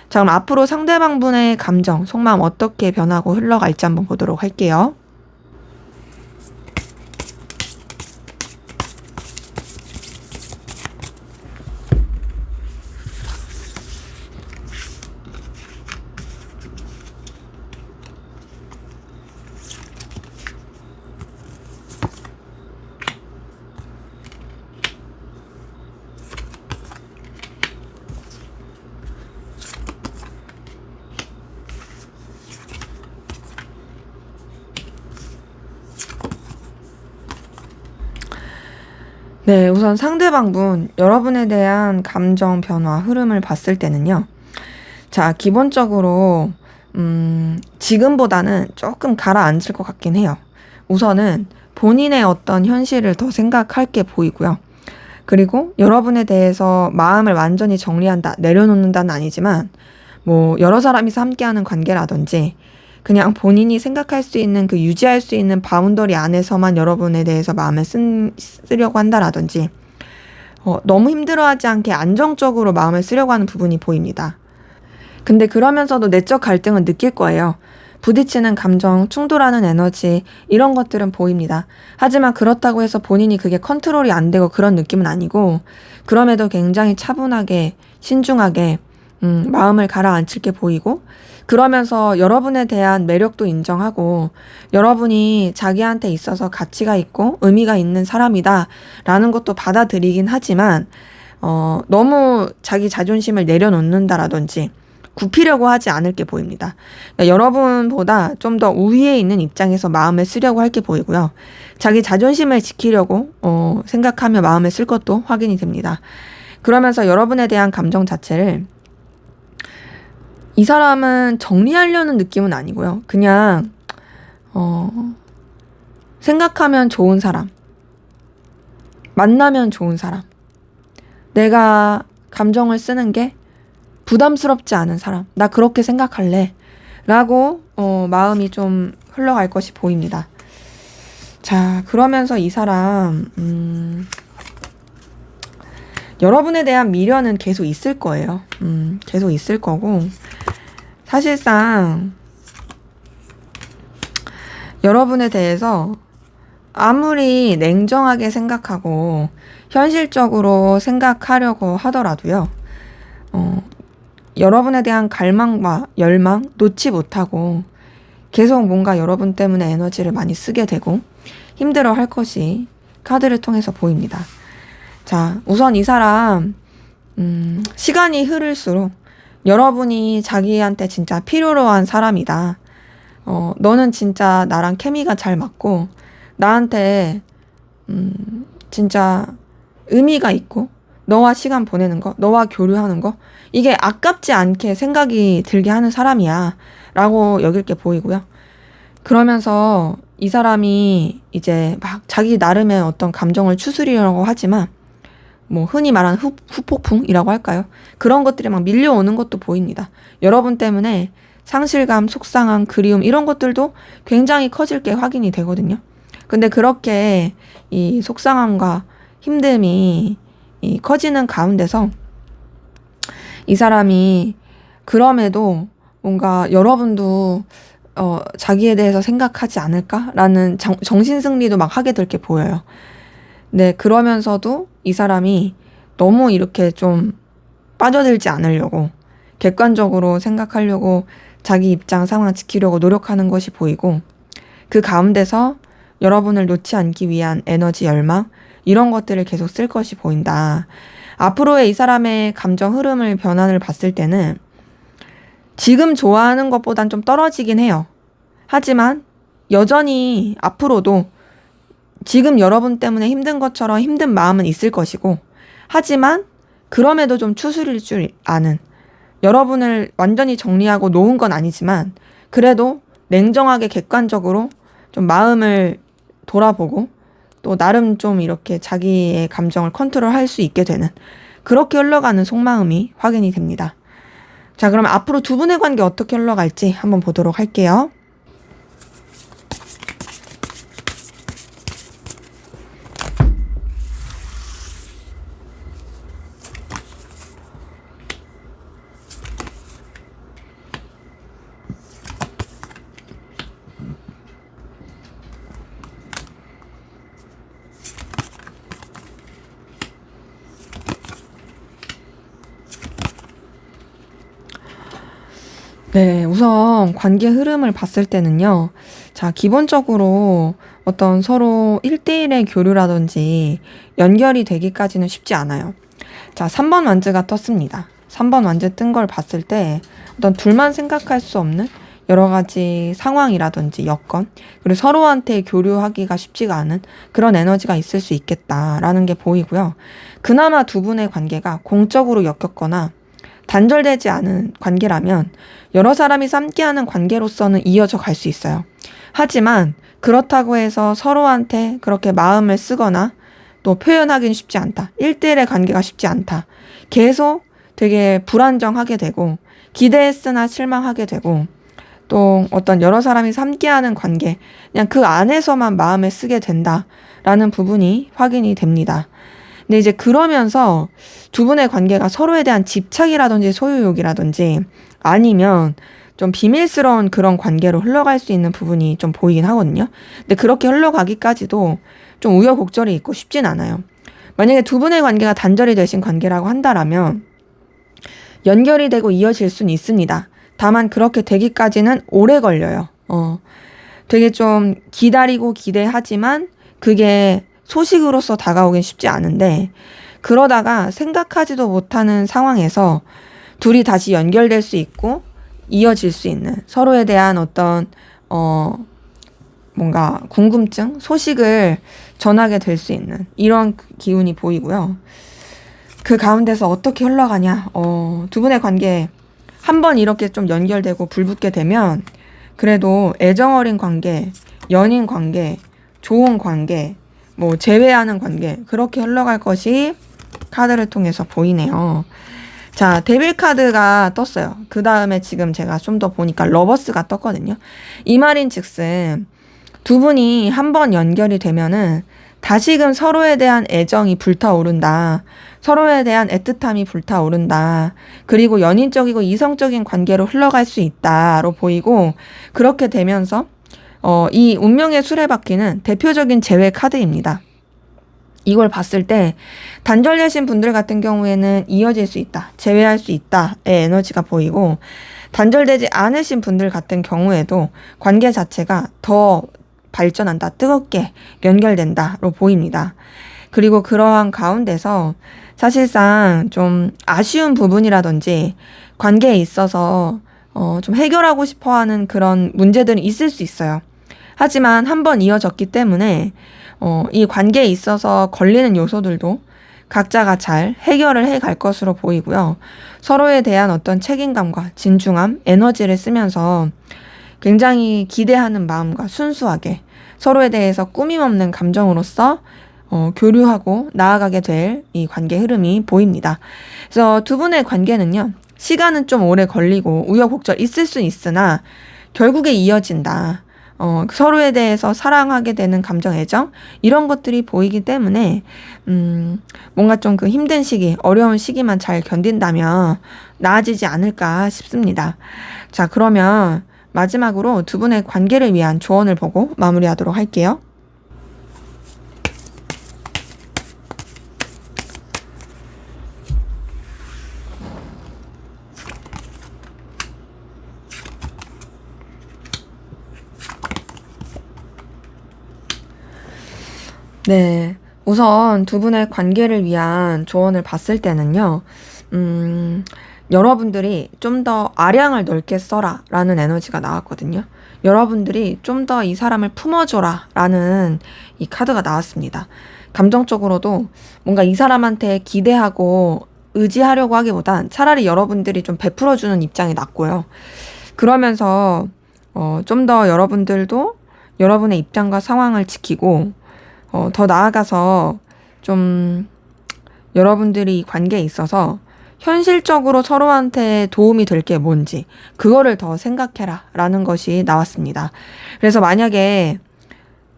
자, 그럼 앞으로 상대방 분의 감정, 속마음 어떻게 변하고 흘러갈지 한번 보도록 할게요. 네, 우선 상대방분, 여러분에 대한 감정 변화, 흐름을 봤을 때는요. 자, 기본적으로, 지금보다는 조금 가라앉을 것 같긴 해요. 우선은 본인의 어떤 현실을 더 생각할 게 보이고요. 그리고 여러분에 대해서 마음을 완전히 정리한다, 내려놓는다는 아니지만, 뭐, 여러 사람이서 함께하는 관계라든지, 그냥 본인이 생각할 수 있는 그 유지할 수 있는 바운더리 안에서만 여러분에 대해서 마음을 쓰려고 한다라든지, 너무 힘들어하지 않게 안정적으로 마음을 쓰려고 하는 부분이 보입니다. 근데 그러면서도 내적 갈등은 느낄 거예요. 부딪히는 감정, 충돌하는 에너지, 이런 것들은 보입니다. 하지만 그렇다고 해서 본인이 그게 컨트롤이 안 되고 그런 느낌은 아니고, 그럼에도 굉장히 차분하게, 신중하게, 마음을 가라앉힐 게 보이고, 그러면서 여러분에 대한 매력도 인정하고, 여러분이 자기한테 있어서 가치가 있고 의미가 있는 사람이다 라는 것도 받아들이긴 하지만, 너무 자기 자존심을 내려놓는다라든지 굽히려고 하지 않을 게 보입니다. 그러니까 여러분보다 좀 더 우위에 있는 입장에서 마음을 쓰려고 할 게 보이고요. 자기 자존심을 지키려고 생각하며 마음을 쓸 것도 확인이 됩니다. 그러면서 여러분에 대한 감정 자체를 이 사람은 정리하려는 느낌은 아니고요. 그냥 생각하면 좋은 사람, 만나면 좋은 사람, 내가 감정을 쓰는 게 부담스럽지 않은 사람, 나 그렇게 생각할래 라고 마음이 좀 흘러갈 것이 보입니다. 자, 그러면서 이 사람 여러분에 대한 미련은 계속 있을 거예요. 계속 있을 거고, 사실상 여러분에 대해서 아무리 냉정하게 생각하고 현실적으로 생각하려고 하더라도요, 여러분에 대한 갈망과 열망 놓지 못하고 계속 뭔가 여러분 때문에 에너지를 많이 쓰게 되고 힘들어 할 것이 카드를 통해서 보입니다. 자, 우선 이 사람 시간이 흐를수록 여러분이 자기한테 진짜 필요로 한 사람이다. 너는 진짜 나랑 케미가 잘 맞고 나한테 진짜 의미가 있고 너와 시간 보내는 거, 너와 교류하는 거, 이게 아깝지 않게 생각이 들게 하는 사람이야 라고 여길 게 보이고요. 그러면서 이 사람이 이제 막 자기 나름의 어떤 감정을 추스리려고 하지만 뭐 흔히 말하는 후폭풍이라고 할까요? 그런 것들이 막 밀려오는 것도 보입니다. 여러분 때문에 상실감, 속상함, 그리움 이런 것들도 굉장히 커질 게 확인이 되거든요. 근데 그렇게 이 속상함과 힘듦이 이 커지는 가운데서 이 사람이 그럼에도 뭔가 여러분도 자기에 대해서 생각하지 않을까라는 정신승리도 막 하게 될 게 보여요. 네, 그러면서도 이 사람이 너무 이렇게 좀 빠져들지 않으려고 객관적으로 생각하려고 자기 입장 상황 지키려고 노력하는 것이 보이고, 그 가운데서 여러분을 놓지 않기 위한 에너지, 열망 이런 것들을 계속 쓸 것이 보인다. 앞으로의 이 사람의 감정 흐름을 변화를 봤을 때는 지금 좋아하는 것보단 좀 떨어지긴 해요. 하지만 여전히 앞으로도 지금 여러분 때문에 힘든 것처럼 힘든 마음은 있을 것이고, 하지만 그럼에도 좀 추스릴 줄 아는, 여러분을 완전히 정리하고 놓은 건 아니지만 그래도 냉정하게 객관적으로 좀 마음을 돌아보고 또 나름 좀 이렇게 자기의 감정을 컨트롤할 수 있게 되는, 그렇게 흘러가는 속마음이 확인이 됩니다. 자, 그럼 앞으로 두 분의 관계 어떻게 흘러갈지 한번 보도록 할게요. 네, 우선 관계 흐름을 봤을 때는요. 자, 기본적으로 어떤 서로 1대1의 교류라든지 연결이 되기까지는 쉽지 않아요. 자, 3번 완즈가 떴습니다. 3번 완즈 뜬 걸 봤을 때 어떤 둘만 생각할 수 없는 여러 가지 상황이라든지 여건, 그리고 서로한테 교류하기가 쉽지가 않은 그런 에너지가 있을 수 있겠다라는 게 보이고요. 그나마 두 분의 관계가 공적으로 엮였거나 단절되지 않은 관계라면 여러 사람이 함께하는 관계로서는 이어져 갈 수 있어요. 하지만 그렇다고 해서 서로한테 그렇게 마음을 쓰거나 또 표현하기는 쉽지 않다. 1대1의 관계가 쉽지 않다. 계속 되게 불안정하게 되고 기대했으나 실망하게 되고 또 어떤 여러 사람이 함께하는 관계, 그냥 그 안에서만 마음을 쓰게 된다라는 부분이 확인이 됩니다. 근데 이제 그러면서 두 분의 관계가 서로에 대한 집착이라든지 소유욕이라든지 아니면 좀 비밀스러운 그런 관계로 흘러갈 수 있는 부분이 좀 보이긴 하거든요. 근데 그렇게 흘러가기까지도 좀 우여곡절이 있고 쉽진 않아요. 만약에 두 분의 관계가 단절이 되신 관계라고 한다라면 연결이 되고 이어질 수는 있습니다. 다만 그렇게 되기까지는 오래 걸려요. 되게 좀 기다리고 기대하지만 그게 소식으로서 다가오긴 쉽지 않은데, 그러다가 생각하지도 못하는 상황에서 둘이 다시 연결될 수 있고 이어질 수 있는, 서로에 대한 어떤 뭔가 궁금증, 소식을 전하게 될 수 있는 이런 기운이 보이고요. 그 가운데서 어떻게 흘러가냐, 두 분의 관계 한번 이렇게 좀 연결되고 불붙게 되면 그래도 애정 어린 관계, 연인 관계, 좋은 관계, 뭐 제외하는 관계, 그렇게 흘러갈 것이 카드를 통해서 보이네요. 자, 데빌 카드가 떴어요. 그 다음에 지금 제가 좀 더 보니까 러버스가 떴거든요. 이 말인 즉슨 두 분이 한번 연결이 되면은 다시금 서로에 대한 애정이 불타오른다. 서로에 대한 애틋함이 불타오른다. 그리고 연인적이고 이성적인 관계로 흘러갈 수 있다로 보이고, 그렇게 되면서 이 운명의 수레바퀴는 대표적인 제외 카드입니다. 이걸 봤을 때 단절되신 분들 같은 경우에는 이어질 수 있다, 제외할 수 있다의 에너지가 보이고, 단절되지 않으신 분들 같은 경우에도 관계 자체가 더 발전한다, 뜨겁게 연결된다로 보입니다. 그리고 그러한 가운데서 사실상 좀 아쉬운 부분이라든지 관계에 있어서 좀 해결하고 싶어 하는 그런 문제들은 있을 수 있어요. 하지만 한번 이어졌기 때문에 이 관계에 있어서 걸리는 요소들도 각자가 잘 해결을 해 갈 것으로 보이고요. 서로에 대한 어떤 책임감과 진중함, 에너지를 쓰면서 굉장히 기대하는 마음과 순수하게 서로에 대해서 꾸밈 없는 감정으로서 교류하고 나아가게 될 이 관계 흐름이 보입니다. 그래서 두 분의 관계는요, 시간은 좀 오래 걸리고 우여곡절 있을 수 있으나 결국에 이어진다. 서로에 대해서 사랑하게 되는 감정, 애정 이런 것들이 보이기 때문에 뭔가 좀 그 힘든 시기, 어려운 시기만 잘 견딘다면 나아지지 않을까 싶습니다. 자, 그러면 마지막으로 두 분의 관계를 위한 조언을 보고 마무리하도록 할게요. 네. 우선 두 분의 관계를 위한 조언을 봤을 때는요, 여러분들이 좀 더 아량을 넓게 써라 라는 에너지가 나왔거든요. 여러분들이 좀 더 이 사람을 품어줘라 라는 이 카드가 나왔습니다. 감정적으로도 뭔가 이 사람한테 기대하고 의지하려고 하기보단 차라리 여러분들이 좀 베풀어주는 입장이 낫고요. 그러면서 좀 더 여러분들도 여러분의 입장과 상황을 지키고 더 나아가서 좀 여러분들이 이 관계에 있어서 현실적으로 서로한테 도움이 될 게 뭔지 그거를 더 생각해라 라는 것이 나왔습니다. 그래서 만약에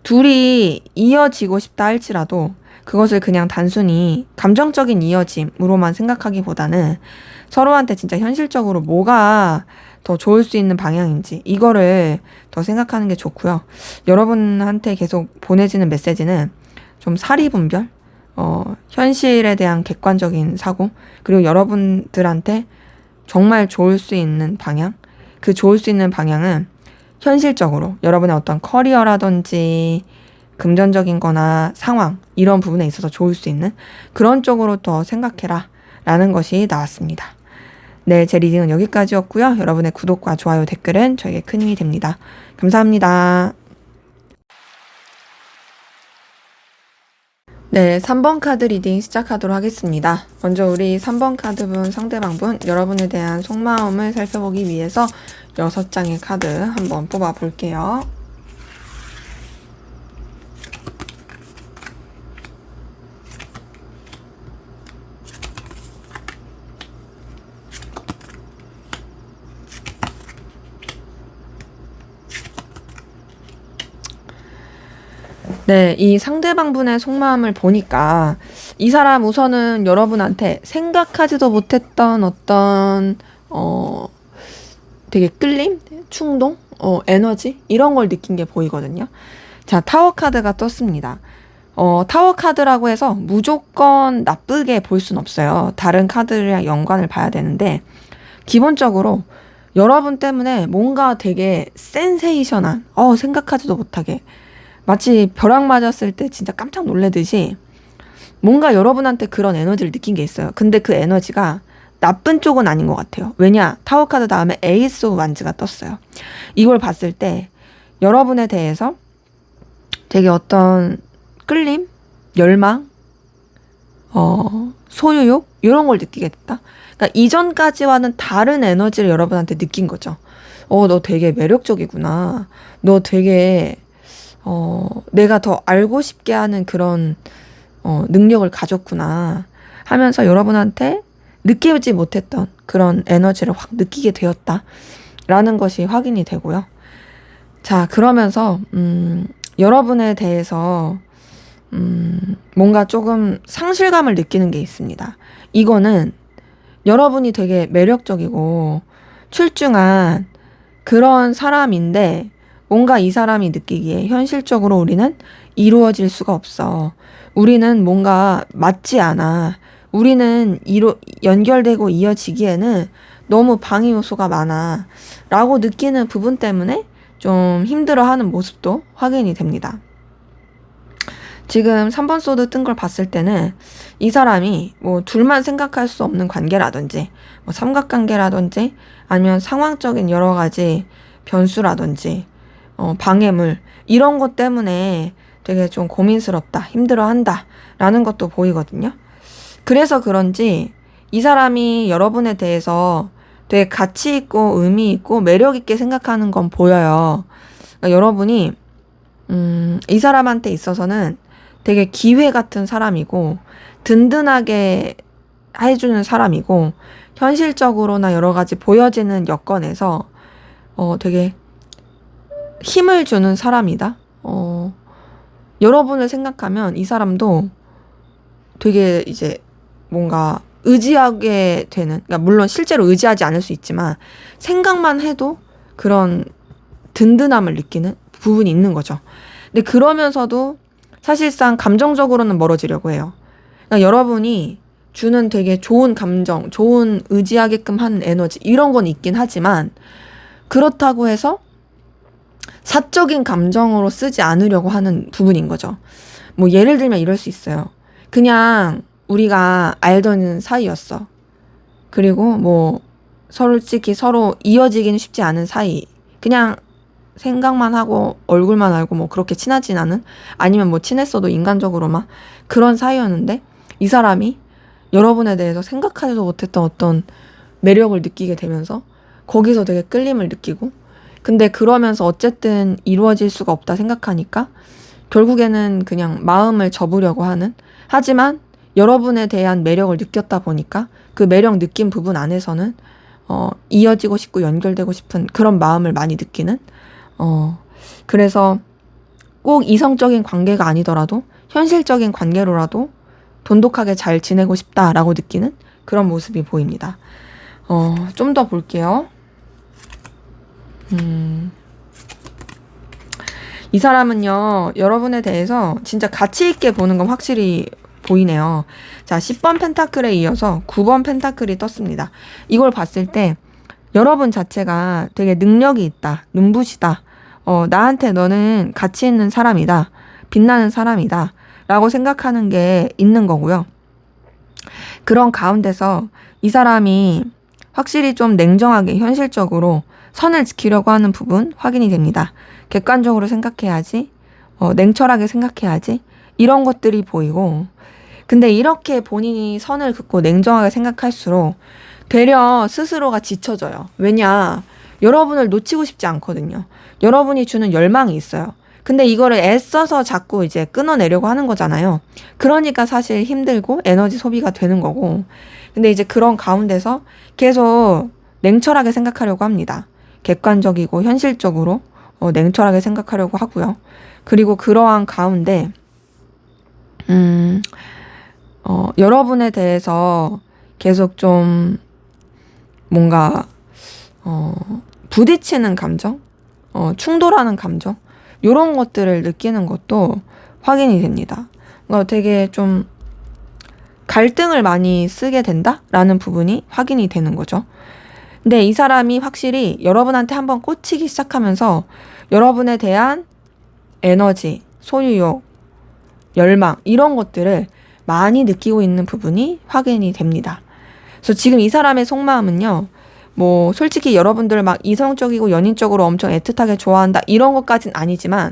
둘이 이어지고 싶다 할지라도 그것을 그냥 단순히 감정적인 이어짐으로만 생각하기보다는 서로한테 진짜 현실적으로 뭐가 더 좋을 수 있는 방향인지 이거를 더 생각하는 게 좋고요. 여러분한테 계속 보내지는 메시지는 좀 사리분별, 현실에 대한 객관적인 사고, 그리고 여러분들한테 정말 좋을 수 있는 방향, 그 좋을 수 있는 방향은 현실적으로 여러분의 어떤 커리어라든지 금전적인 거나 상황 이런 부분에 있어서 좋을 수 있는 그런 쪽으로 더 생각해라 라는 것이 나왔습니다. 네, 제 리딩은 여기까지였고요. 여러분의 구독과 좋아요, 댓글은 저에게 큰 힘이 됩니다. 감사합니다. 네, 3번 카드 리딩 시작하도록 하겠습니다. 먼저 우리 3번 카드분, 상대방분, 여러분에 대한 속마음을 살펴보기 위해서 6장의 카드 한번 뽑아 볼게요. 네, 이 상대방분의 속마음을 보니까 이 사람 우선은 여러분한테 생각하지도 못했던 어떤 되게 끌림, 충동, 에너지 이런 걸 느낀 게 보이거든요. 자, 타워 카드가 떴습니다. 타워 카드라고 해서 무조건 나쁘게 볼 순 없어요. 다른 카드랑 연관을 봐야 되는데 기본적으로 여러분 때문에 뭔가 되게 센세이션한, 생각하지도 못하게 마치 벼락 맞았을 때 진짜 깜짝 놀래듯이 뭔가 여러분한테 그런 에너지를 느낀 게 있어요. 근데 그 에너지가 나쁜 쪽은 아닌 것 같아요. 왜냐? 타워 카드 다음에 에이스 오브 완즈가 떴어요. 이걸 봤을 때 여러분에 대해서 되게 어떤 끌림, 열망, 소유욕 이런 걸 느끼게 됐다. 그러니까 이전까지와는 다른 에너지를 여러분한테 느낀 거죠. 너 되게 매력적이구나. 너 되게 내가 더 알고 싶게 하는 그런 능력을 가졌구나 하면서 여러분한테 느끼지 못했던 그런 에너지를 확 느끼게 되었다라는 것이 확인이 되고요. 자, 그러면서 여러분에 대해서 뭔가 조금 상실감을 느끼는 게 있습니다. 이거는 여러분이 되게 매력적이고 출중한 그런 사람인데 뭔가 이 사람이 느끼기에 현실적으로 우리는 이루어질 수가 없어. 우리는 뭔가 맞지 않아. 우리는 연결되고 이어지기에는 너무 방해 요소가 많아. 라고 느끼는 부분 때문에 좀 힘들어하는 모습도 확인이 됩니다. 지금 3번 소드 뜬 걸 봤을 때는 이 사람이 뭐 둘만 생각할 수 없는 관계라든지 뭐 삼각관계라든지 아니면 상황적인 여러 가지 변수라든지 방해물, 이런 것 때문에 되게 좀 고민스럽다, 힘들어한다 라는 것도 보이거든요. 그래서 그런지 이 사람이 여러분에 대해서 되게 가치 있고 의미 있고 매력 있게 생각하는 건 보여요. 그러니까 여러분이 이 사람한테 있어서는 되게 기회 같은 사람이고 든든하게 해주는 사람이고 현실적으로나 여러 가지 보여지는 여건에서 되게 힘을 주는 사람이다. 여러분을 생각하면 이 사람도 되게 이제 뭔가 의지하게 되는, 그러니까 물론 실제로 의지하지 않을 수 있지만 생각만 해도 그런 든든함을 느끼는 부분이 있는 거죠. 근데 그러면서도 사실상 감정적으로는 멀어지려고 해요. 그러니까 여러분이 주는 되게 좋은 감정, 좋은 의지하게끔 하는 에너지, 이런 건 있긴 하지만 그렇다고 해서 사적인 감정으로 쓰지 않으려고 하는 부분인 거죠. 뭐 예를 들면 이럴 수 있어요. 그냥 우리가 알던 사이였어. 그리고 뭐 솔직히 서로 이어지기는 쉽지 않은 사이. 그냥 생각만 하고 얼굴만 알고 뭐 그렇게 친하진 않은, 아니면 뭐 친했어도 인간적으로만 그런 사이였는데 이 사람이 여러분에 대해서 생각하지도 못했던 어떤 매력을 느끼게 되면서 거기서 되게 끌림을 느끼고, 근데 그러면서 어쨌든 이루어질 수가 없다 생각하니까 결국에는 그냥 마음을 접으려고 하는, 하지만 여러분에 대한 매력을 느꼈다 보니까 그 매력 느낀 부분 안에서는 이어지고 싶고 연결되고 싶은 그런 마음을 많이 느끼는, 그래서 꼭 이성적인 관계가 아니더라도 현실적인 관계로라도 돈독하게 잘 지내고 싶다라고 느끼는 그런 모습이 보입니다. 좀 더 볼게요. 이 사람은요, 여러분에 대해서 진짜 가치 있게 보는 건 확실히 보이네요. 자, 10번 펜타클에 이어서 9번 펜타클이 떴습니다. 이걸 봤을 때 여러분 자체가 되게 능력이 있다, 눈부시다, 나한테 너는 가치 있는 사람이다, 빛나는 사람이다 라고 생각하는 게 있는 거고요. 그런 가운데서 이 사람이 확실히 좀 냉정하게 현실적으로 선을 지키려고 하는 부분 확인이 됩니다. 객관적으로 생각해야지, 냉철하게 생각해야지, 이런 것들이 보이고, 근데 이렇게 본인이 선을 긋고 냉정하게 생각할수록 되려 스스로가 지쳐져요. 왜냐? 여러분을 놓치고 싶지 않거든요. 여러분이 주는 열망이 있어요. 근데 이거를 애써서 자꾸 이제 끊어내려고 하는 거잖아요. 그러니까 사실 힘들고 에너지 소비가 되는 거고. 근데 이제 그런 가운데서 계속 냉철하게 생각하려고 합니다. 객관적이고 현실적으로 냉철하게 생각하려고 하고요. 그리고 그러한 가운데 여러분에 대해서 계속 좀 뭔가 부딪히는 감정, 충돌하는 감정, 이런 것들을 느끼는 것도 확인이 됩니다. 그러니까 되게 좀 갈등을 많이 쓰게 된다라는 부분이 확인이 되는 거죠. 근데 이 사람이 확실히 여러분한테 한번 꽂히기 시작하면서 여러분에 대한 에너지, 소유욕, 열망, 이런 것들을 많이 느끼고 있는 부분이 확인이 됩니다. 그래서 지금 이 사람의 속마음은요, 뭐 솔직히 여러분들 막 이성적이고 연인적으로 엄청 애틋하게 좋아한다 이런 것까진 아니지만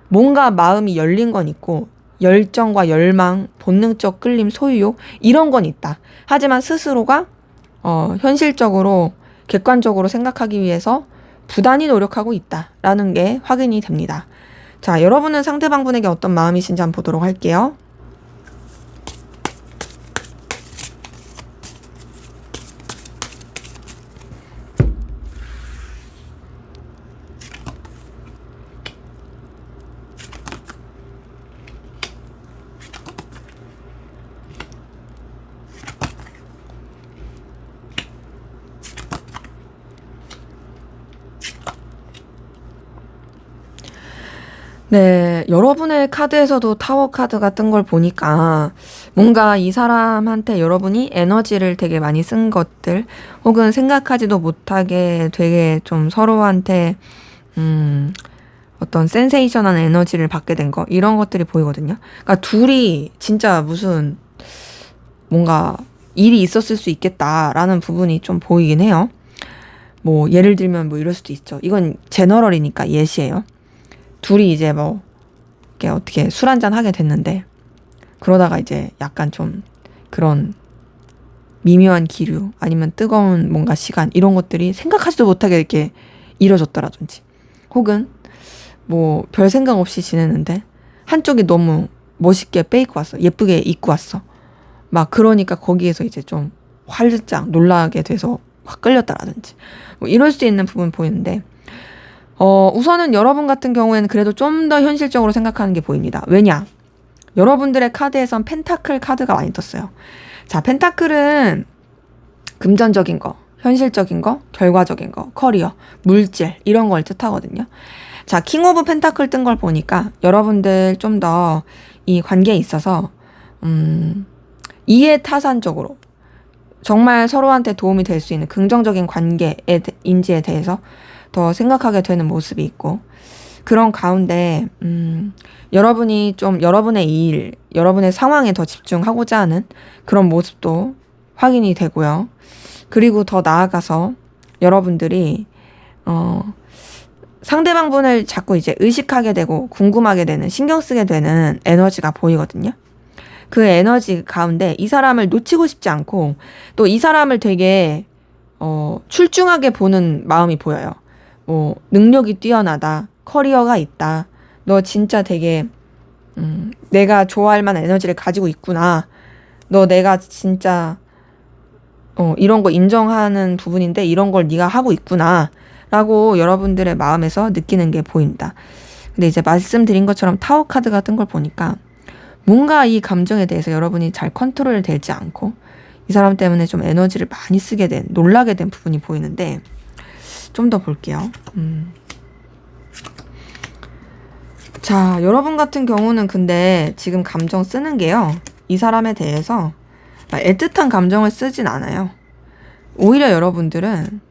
뭔가 마음이 열린 건 있고 열정과 열망, 본능적 끌림, 소유욕 이런 건 있다. 하지만 스스로가 현실적으로 객관적으로 생각하기 위해서 부단히 노력하고 있다라는 게 확인이 됩니다. 자, 여러분은 상대방분에게 어떤 마음이신지 한번 보도록 할게요. 네, 여러분의 카드에서도 타워 카드가 뜬 걸 보니까 뭔가 이 사람한테 여러분이 에너지를 되게 많이 쓴 것들, 혹은 생각하지도 못하게 되게 좀 서로한테 어떤 센세이션한 에너지를 받게 된 거, 이런 것들이 보이거든요. 그러니까 둘이 진짜 무슨 뭔가 일이 있었을 수 있겠다라는 부분이 좀 보이긴 해요. 뭐 예를 들면 뭐 이럴 수도 있죠. 이건 제너럴이니까 예시예요. 둘이 이제 뭐 이렇게 어떻게 술 한잔 하게 됐는데 그러다가 이제 약간 좀 그런 미묘한 기류 아니면 뜨거운 뭔가 시간 이런 것들이 생각하지도 못하게 이렇게 이뤄졌더라든지 혹은 뭐 별 생각 없이 지내는데 한쪽이 너무 멋있게 빼입고 왔어. 예쁘게 입고 왔어. 막 그러니까 거기에서 이제 좀 활짝 놀라게 돼서 확 끌렸다라든지 뭐 이럴 수 있는 부분 보이는데 우선은 여러분 같은 경우에는 그래도 좀 더 현실적으로 생각하는 게 보입니다. 왜냐? 여러분들의 카드에선 펜타클 카드가 많이 떴어요. 자, 펜타클은 금전적인 거, 현실적인 거, 결과적인 거, 커리어, 물질 이런 걸 뜻하거든요. 자, 킹 오브 펜타클 뜬 걸 보니까 여러분들 좀 더 이 관계에 있어서 이해타산적으로 정말 서로한테 도움이 될 수 있는 긍정적인 관계인지에 대해서 더 생각하게 되는 모습이 있고 그런 가운데 여러분이 좀 여러분의 일, 여러분의 상황에 더 집중하고자 하는 그런 모습도 확인이 되고요. 그리고 더 나아가서 여러분들이 상대방 분을 자꾸 이제 의식하게 되고 궁금하게 되는 신경 쓰게 되는 에너지가 보이거든요. 그 에너지 가운데 이 사람을 놓치고 싶지 않고 또 이 사람을 되게 출중하게 보는 마음이 보여요. 뭐 능력이 뛰어나다, 커리어가 있다, 너 진짜 되게 내가 좋아할 만한 에너지를 가지고 있구나, 너 내가 진짜 이런 거 인정하는 부분인데 이런 걸 네가 하고 있구나 라고 여러분들의 마음에서 느끼는 게 보인다. 근데 이제 말씀드린 것처럼 타워 카드가 뜬 걸 보니까 뭔가 이 감정에 대해서 여러분이 잘 컨트롤 되지 않고 이 사람 때문에 좀 에너지를 많이 쓰게 된, 놀라게 된 부분이 보이는데 좀 더 볼게요. 자, 여러분 같은 경우는 근데 지금 감정 쓰는 게요. 이 사람에 대해서 애틋한 감정을 쓰진 않아요. 오히려 여러분들은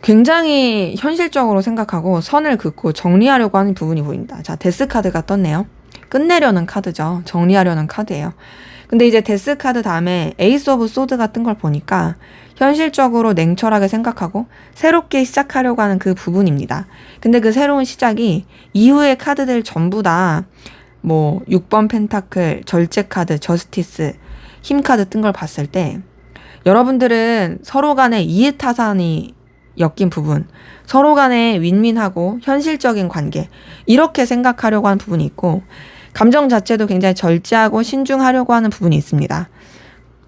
굉장히 현실적으로 생각하고 선을 긋고 정리하려고 하는 부분이 보인다. 자, 데스 카드가 떴네요. 끝내려는 카드죠. 정리하려는 카드예요. 근데 이제 데스 카드 다음에 에이스 오브 소드가 뜬 걸 보니까 현실적으로 냉철하게 생각하고 새롭게 시작하려고 하는 그 부분입니다. 근데 그 새로운 시작이 이후의 카드들 전부 다 뭐 6번 펜타클, 절제 카드, 저스티스, 힘 카드 뜬 걸 봤을 때 여러분들은 서로 간의 이해타산이 엮인 부분, 서로 간에 윈윈하고 현실적인 관계 이렇게 생각하려고 하는 부분이 있고 감정 자체도 굉장히 절제하고 신중하려고 하는 부분이 있습니다.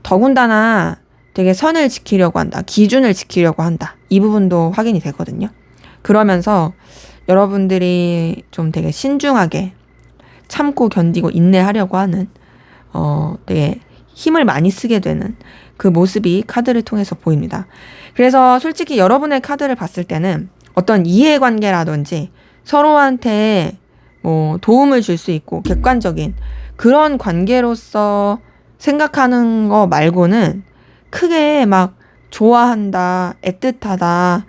더군다나 되게 선을 지키려고 한다. 기준을 지키려고 한다. 이 부분도 확인이 되거든요. 그러면서 여러분들이 좀 되게 신중하게 참고 견디고 인내하려고 하는 되게 힘을 많이 쓰게 되는 그 모습이 카드를 통해서 보입니다. 그래서 솔직히 여러분의 카드를 봤을 때는 어떤 이해관계라든지 서로한테 뭐 도움을 줄 수 있고 객관적인 그런 관계로서 생각하는 거 말고는 크게 막 좋아한다, 애틋하다,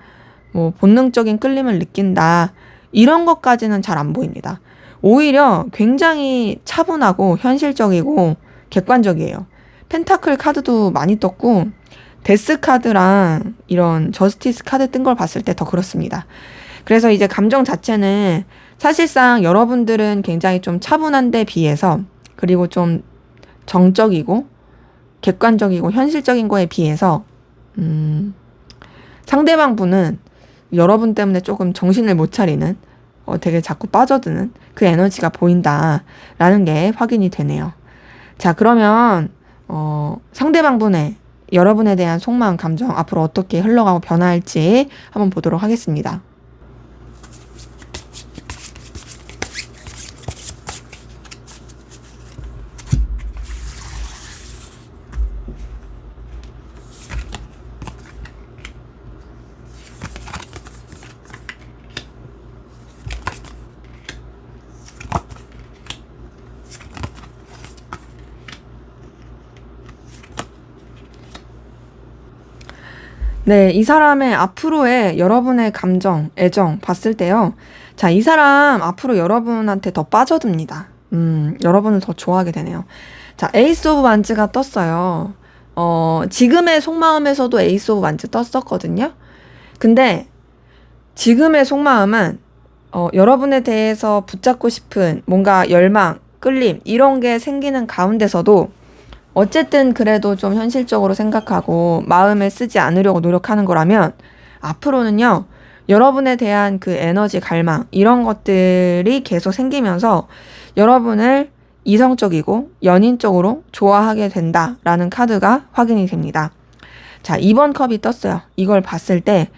뭐 본능적인 끌림을 느낀다 이런 것까지는 잘 안 보입니다. 오히려 굉장히 차분하고 현실적이고 객관적이에요. 펜타클 카드도 많이 떴고 데스 카드랑 이런 저스티스 카드 뜬 걸 봤을 때 더 그렇습니다. 그래서 이제 감정 자체는 사실상 여러분들은 굉장히 좀 차분한 데 비해서 그리고 좀 정적이고 객관적이고 현실적인 거에 비해서 상대방 분은 여러분 때문에 조금 정신을 못 차리는 되게 자꾸 빠져드는 그 에너지가 보인다라는 게 확인이 되네요. 자, 그러면 상대방 분의 여러분에 대한 속마음 감정 앞으로 어떻게 흘러가고 변화할지 한번 보도록 하겠습니다. 네, 이 사람의 앞으로의 여러분의 감정, 애정 봤을 때요. 자, 이 사람 앞으로 여러분한테 더 빠져듭니다. 여러분을 더 좋아하게 되네요. 자, 에이스 오브 완즈가 떴어요. 지금의 속마음에서도 에이스 오브 완즈 떴었거든요. 근데 지금의 속마음은 여러분에 대해서 붙잡고 싶은 뭔가 열망, 끌림 이런 게 생기는 가운데서도 어쨌든 그래도 좀 현실적으로 생각하고 마음을 쓰지 않으려고 노력하는 거라면 앞으로는요, 여러분에 대한 그 에너지, 갈망 이런 것들이 계속 생기면서 여러분을 이성적이고 연인적으로 좋아하게 된다라는 카드가 확인이 됩니다. 자, 2번 컵이 떴어요. 이걸 봤을 때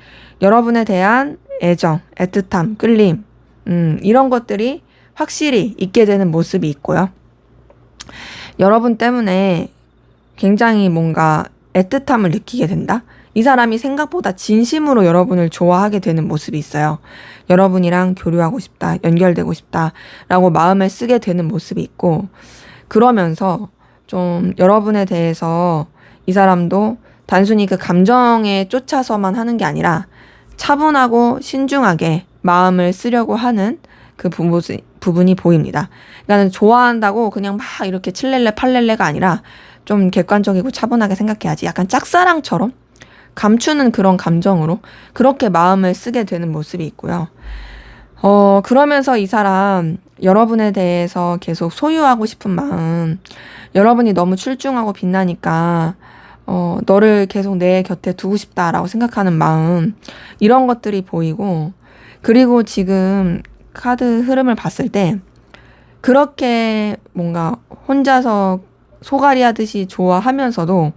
여러분에 대한 애정, 애틋함, 끌림 이런 것들이 확실히 있게 되는 모습이 있고요. 여러분 때문에 굉장히 뭔가 애틋함을 느끼게 된다? 이 사람이 생각보다 진심으로 여러분을 좋아하게 되는 모습이 있어요. 여러분이랑 교류하고 싶다, 연결되고 싶다 라고 마음을 쓰게 되는 모습이 있고, 그러면서 좀 여러분에 대해서 이 사람도 단순히 그 감정에 쫓아서만 하는 게 아니라 차분하고 신중하게 마음을 쓰려고 하는 그 부분이 보입니다. 그러니까 좋아한다고 그냥 막 이렇게 칠렐레 팔렐레가 아니라 좀 객관적이고 차분하게 생각해야지. 약간 짝사랑처럼 감추는 그런 감정으로 그렇게 마음을 쓰게 되는 모습이 있고요. 그러면서 이 사람 여러분에 대해서 계속 소유하고 싶은 마음, 여러분이 너무 출중하고 빛나니까 너를 계속 내 곁에 두고 싶다라고 생각하는 마음, 이런 것들이 보이고, 그리고 지금 카드 흐름을 봤을 때 그렇게 뭔가 혼자서 소갈이 하듯이 좋아하면서도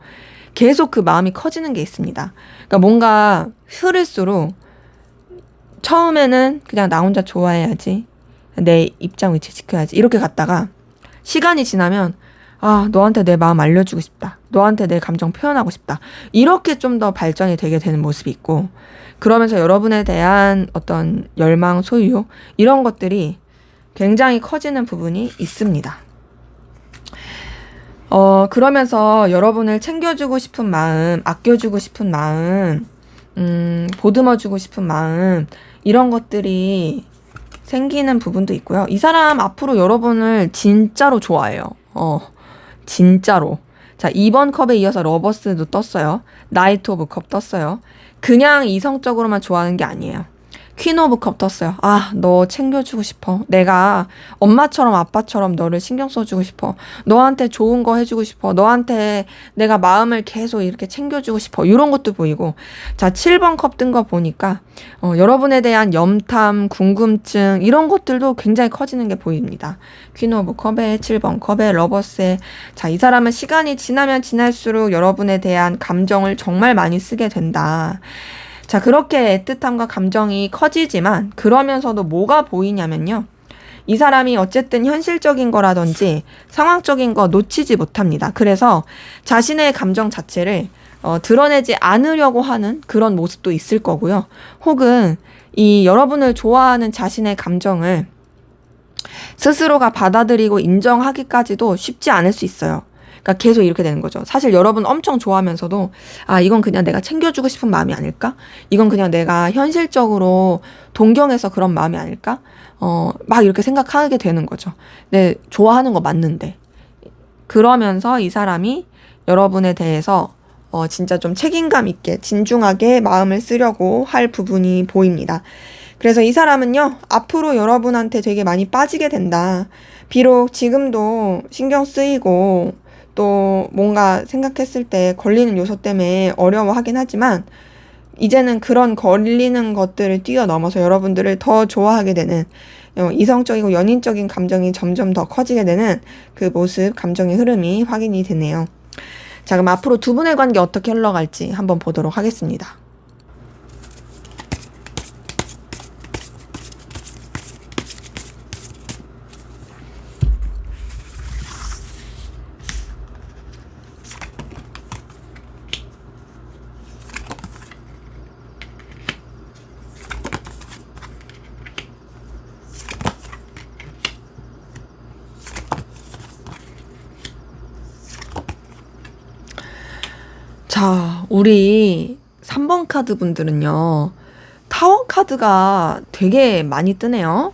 계속 그 마음이 커지는 게 있습니다. 그러니까 뭔가 흐를수록 처음에는 그냥 나 혼자 좋아해야지, 내 입장 위치 지켜야지 이렇게 갔다가 시간이 지나면 너한테 내 마음 알려주고 싶다, 너한테 내 감정 표현하고 싶다, 이렇게 좀 더 발전이 되게 되는 모습이 있고, 그러면서 여러분에 대한 어떤 열망, 소유 이런 것들이 굉장히 커지는 부분이 있습니다. 그러면서 여러분을 챙겨주고 싶은 마음, 아껴주고 싶은 마음, 보듬어주고 싶은 마음, 이런 것들이 생기는 부분도 있고요. 이 사람 앞으로 여러분을 진짜로 좋아해요. 진짜로. 자, 2번 컵에 이어서 러버스도 떴어요. 나이트 오브 컵 떴어요. 그냥 이성적으로만 좋아하는 게 아니에요. 퀸 오브 컵 떴어요. 너 챙겨주고 싶어. 내가 엄마처럼 아빠처럼 너를 신경 써주고 싶어. 너한테 좋은 거 해주고 싶어. 너한테 내가 마음을 계속 이렇게 챙겨주고 싶어. 이런 것도 보이고. 자, 7번 컵 뜬 거 보니까 여러분에 대한 염탐, 궁금증 이런 것들도 굉장히 커지는 게 보입니다. 퀸 오브 컵에 7번 컵에 러버스에, 자, 이 사람은 시간이 지나면 지날수록 여러분에 대한 감정을 정말 많이 쓰게 된다. 자, 그렇게 애틋함과 감정이 커지지만 그러면서도 뭐가 보이냐면요, 이 사람이 어쨌든 현실적인 거라든지 상황적인 거 놓치지 못합니다. 그래서 자신의 감정 자체를 드러내지 않으려고 하는 그런 모습도 있을 거고요. 혹은 이 여러분을 좋아하는 자신의 감정을 스스로가 받아들이고 인정하기까지도 쉽지 않을 수 있어요. 그러니까 계속 이렇게 되는 거죠. 사실 여러분 엄청 좋아하면서도 이건 그냥 내가 챙겨주고 싶은 마음이 아닐까? 이건 그냥 내가 현실적으로 동경해서 그런 마음이 아닐까? 막 이렇게 생각하게 되는 거죠. 네, 좋아하는 거 맞는데. 그러면서 이 사람이 여러분에 대해서 진짜 좀 책임감 있게 진중하게 마음을 쓰려고 할 부분이 보입니다. 그래서 이 사람은요, 앞으로 여러분한테 되게 많이 빠지게 된다. 비록 지금도 신경 쓰이고 또 뭔가 생각했을 때 걸리는 요소 때문에 어려워하긴 하지만, 이제는 그런 걸리는 것들을 뛰어넘어서 여러분들을 더 좋아하게 되는, 이성적이고 연인적인 감정이 점점 더 커지게 되는 그 모습, 감정의 흐름이 확인이 되네요. 자, 그럼 앞으로 두 분의 관계 어떻게 흘러갈지 한번 보도록 하겠습니다. 자, 우리 3번 카드 분들은요, 타워 카드가 되게 많이 뜨네요.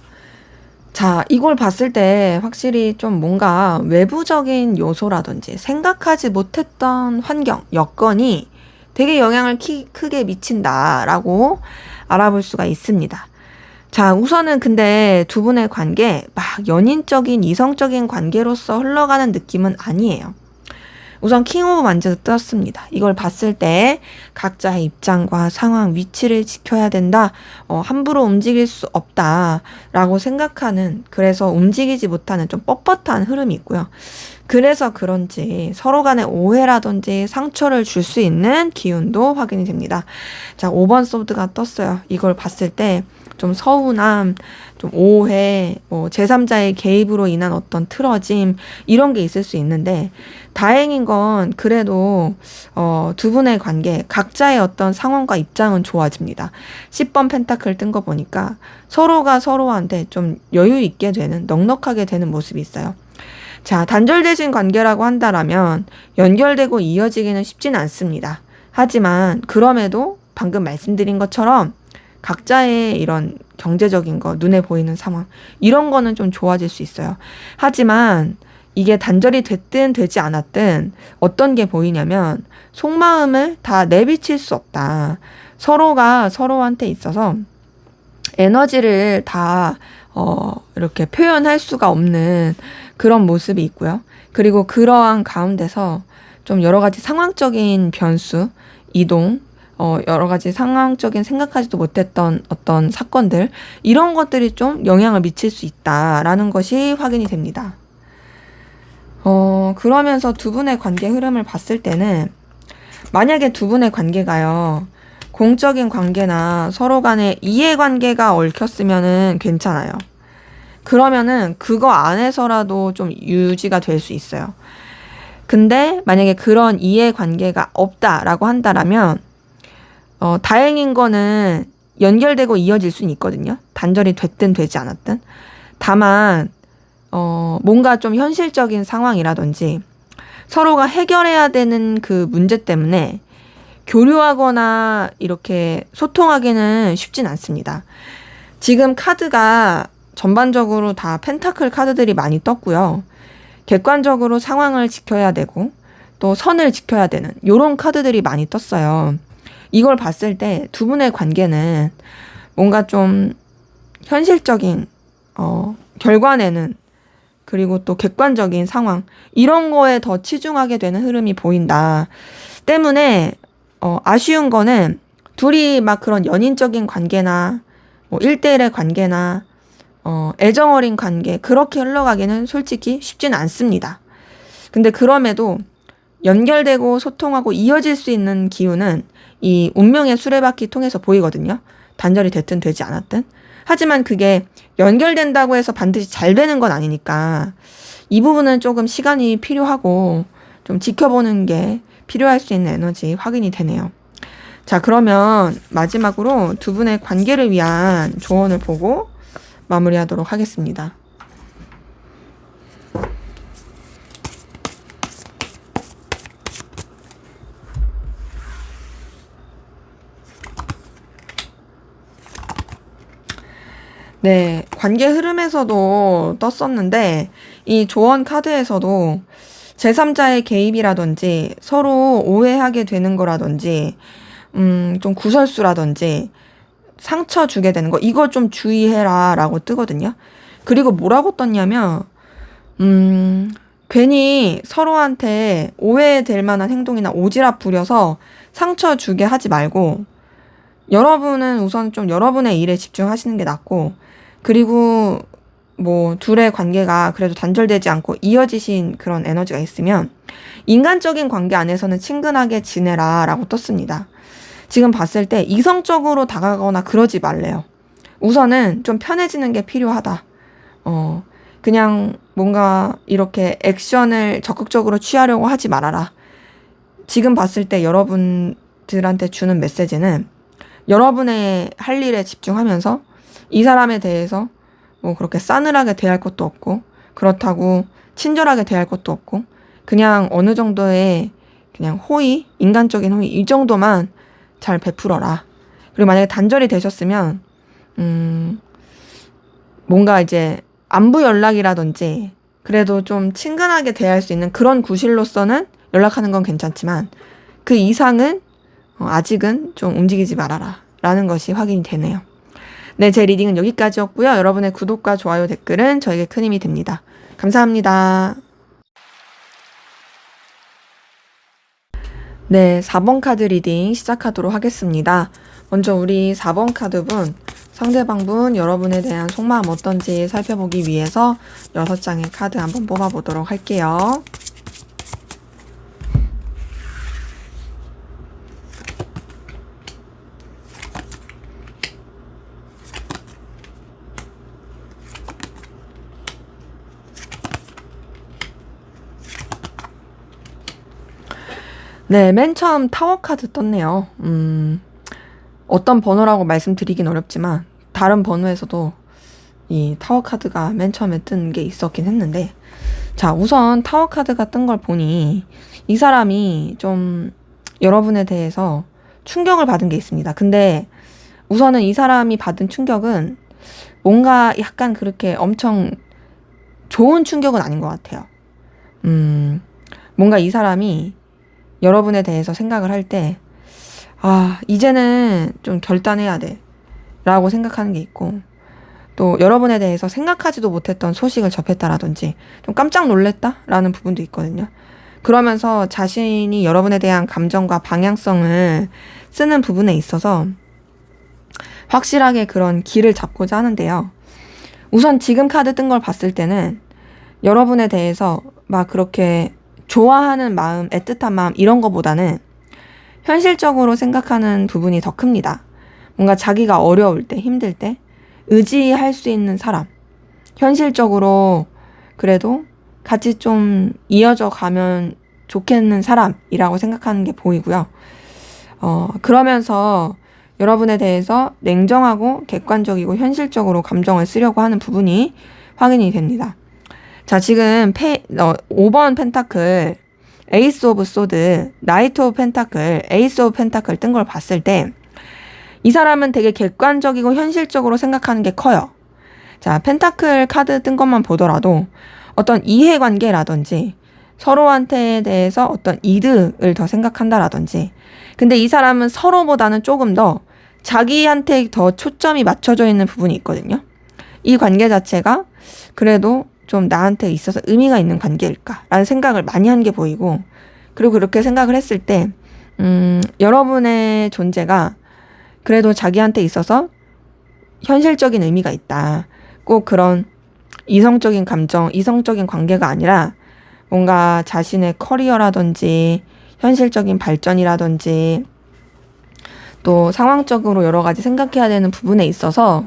자, 이걸 봤을 때 확실히 좀 뭔가 외부적인 요소라든지 생각하지 못했던 환경, 여건이 되게 영향을 크게 미친다라고 알아볼 수가 있습니다. 자, 우선은 근데 두 분의 관계, 막 연인적인, 이성적인 관계로서 흘러가는 느낌은 아니에요. 우선 킹 오브 만즈가 떴습니다. 이걸 봤을 때 각자의 입장과 상황, 위치를 지켜야 된다. 함부로 움직일 수 없다라고 생각하는, 그래서 움직이지 못하는 좀 뻣뻣한 흐름이 있고요. 그래서 그런지 서로 간의 오해라든지 상처를 줄 수 있는 기운도 확인이 됩니다. 자, 5번 소드가 떴어요. 이걸 봤을 때 좀 서운함, 좀 오해, 제3자의 개입으로 인한 어떤 틀어짐, 이런 게 있을 수 있는데, 다행인 건 그래도 두 분의 관계, 각자의 어떤 상황과 입장은 좋아집니다. 10번 펜타클 뜬 거 보니까 서로가 서로한테 좀 여유 있게 되는, 넉넉하게 되는 모습이 있어요. 자, 단절되신 관계라고 한다라면 연결되고 이어지기는 쉽진 않습니다. 하지만 그럼에도 방금 말씀드린 것처럼 각자의 이런 경제적인 거, 눈에 보이는 상황, 이런 거는 좀 좋아질 수 있어요. 하지만 이게 단절이 됐든 되지 않았든 어떤 게 보이냐면 속마음을 다 내비칠 수 없다. 서로가 서로한테 있어서 에너지를 다 이렇게 표현할 수가 없는 그런 모습이 있고요. 그리고 그러한 가운데서 좀 여러 가지 상황적인 변수, 이동, 여러 가지 상황적인 생각하지도 못했던 어떤 사건들, 이런 것들이 좀 영향을 미칠 수 있다라는 것이 확인이 됩니다. 그러면서 두 분의 관계 흐름을 봤을 때는 만약에 두 분의 관계가요, 공적인 관계나 서로 간의 이해관계가 얽혔으면은 괜찮아요. 그러면은 그거 안에서라도 좀 유지가 될 수 있어요. 근데 만약에 그런 이해관계가 없다라고 한다라면 다행인 거는 연결되고 이어질 수는 있거든요. 단절이 됐든 되지 않았든. 다만 뭔가 좀 현실적인 상황이라든지 서로가 해결해야 되는 그 문제 때문에 교류하거나 이렇게 소통하기는 쉽진 않습니다. 지금 카드가 전반적으로 다 펜타클 카드들이 많이 떴고요. 객관적으로 상황을 지켜야 되고 또 선을 지켜야 되는 이런 카드들이 많이 떴어요. 이걸 봤을 때 두 분의 관계는 뭔가 좀 현실적인 결과내는, 그리고 또 객관적인 상황, 이런 거에 더 치중하게 되는 흐름이 보인다. 때문에 아쉬운 거는 둘이 막 그런 연인적인 관계나 뭐 1대1의 관계나 애정 어린 관계, 그렇게 흘러가기는 솔직히 쉽진 않습니다. 근데 그럼에도 연결되고 소통하고 이어질 수 있는 기운은 이 운명의 수레바퀴 통해서 보이거든요. 단절이 됐든 되지 않았든. 하지만 그게 연결된다고 해서 반드시 잘 되는 건 아니니까 이 부분은 조금 시간이 필요하고 좀 지켜보는 게 필요할 수 있는 에너지 확인이 되네요. 자, 그러면 마지막으로 두 분의 관계를 위한 조언을 보고 마무리하도록 하겠습니다. 네, 관계 흐름에서도 떴었는데 이 조언 카드에서도 제3자의 개입이라든지 서로 오해하게 되는 거라든지 좀 구설수라든지 상처 주게 되는 거, 이거 좀 주의해라 라고 뜨거든요. 그리고 뭐라고 떴냐면 괜히 서로한테 오해될 만한 행동이나 오지랖 부려서 상처 주게 하지 말고 여러분은 우선 좀 여러분의 일에 집중하시는 게 낫고, 그리고 뭐 둘의 관계가 그래도 단절되지 않고 이어지신 그런 에너지가 있으면 인간적인 관계 안에서는 친근하게 지내라 라고 떴습니다. 지금 봤을 때 이성적으로 다가가거나 그러지 말래요. 우선은 좀 편해지는 게 필요하다. 그냥 뭔가 이렇게 액션을 적극적으로 취하려고 하지 말아라. 지금 봤을 때 여러분들한테 주는 메시지는 여러분의 할 일에 집중하면서 이 사람에 대해서 뭐 그렇게 싸늘하게 대할 것도 없고, 그렇다고 친절하게 대할 것도 없고, 그냥 어느 정도의 그냥 호의, 인간적인 호의, 이 정도만 잘 베풀어라. 그리고 만약에 단절이 되셨으면 뭔가 이제 안부 연락이라든지 그래도 좀 친근하게 대할 수 있는 그런 구실로서는 연락하는 건 괜찮지만 그 이상은 아직은 좀 움직이지 말아라 라는 것이 확인이 되네요. 네, 제 리딩은 여기까지였고요. 여러분의 구독과 좋아요, 댓글은 저에게 큰 힘이 됩니다. 감사합니다. 네, 4번 카드 리딩 시작하도록 하겠습니다. 먼저 우리 4번 카드분, 상대방분 여러분에 대한 속마음 어떤지 살펴보기 위해서 6장의 카드 한번 뽑아보도록 할게요. 네, 맨 처음 타워 카드 떴네요. 어떤 번호라고 말씀드리긴 어렵지만 다른 번호에서도 이 타워 카드가 맨 처음에 뜬 게 있었긴 했는데, 자, 우선 타워 카드가 뜬 걸 보니 이 사람이 좀 여러분에 대해서 충격을 받은 게 있습니다. 근데 우선은 이 사람이 받은 충격은 뭔가 약간 그렇게 엄청 좋은 충격은 아닌 것 같아요. 뭔가 이 사람이 여러분에 대해서 생각을 할 때, 이제는 좀 결단해야 돼 라고 생각하는 게 있고, 또 여러분에 대해서 생각하지도 못했던 소식을 접했다라든지 좀 깜짝 놀랬다 라는 부분도 있거든요. 그러면서 자신이 여러분에 대한 감정과 방향성을 쓰는 부분에 있어서 확실하게 그런 길을 잡고자 하는데요. 우선 지금 카드 뜬 걸 봤을 때는 여러분에 대해서 막 그렇게 좋아하는 마음, 애틋한 마음 이런 거보다는 현실적으로 생각하는 부분이 더 큽니다. 뭔가 자기가 어려울 때, 힘들 때 의지할 수 있는 사람, 현실적으로 그래도 같이 좀 이어져 가면 좋겠는 사람이라고 생각하는 게 보이고요. 그러면서 여러분에 대해서 냉정하고 객관적이고 현실적으로 감정을 쓰려고 하는 부분이 확인이 됩니다. 자, 지금 5번 펜타클, 에이스 오브 소드, 나이트 오브 펜타클, 에이스 오브 펜타클 뜬 걸 봤을 때 이 사람은 되게 객관적이고 현실적으로 생각하는 게 커요. 자, 펜타클 카드 뜬 것만 보더라도 어떤 이해관계라든지 서로한테 대해서 어떤 이득을 더 생각한다라든지, 근데 이 사람은 서로보다는 조금 더 자기한테 더 초점이 맞춰져 있는 부분이 있거든요. 이 관계 자체가 그래도 좀 나한테 있어서 의미가 있는 관계일까라는 생각을 많이 한 게 보이고, 그리고 그렇게 생각을 했을 때 여러분의 존재가 그래도 자기한테 있어서 현실적인 의미가 있다. 꼭 그런 이성적인 감정, 이성적인 관계가 아니라 뭔가 자신의 커리어라든지 현실적인 발전이라든지 또 상황적으로 여러 가지 생각해야 되는 부분에 있어서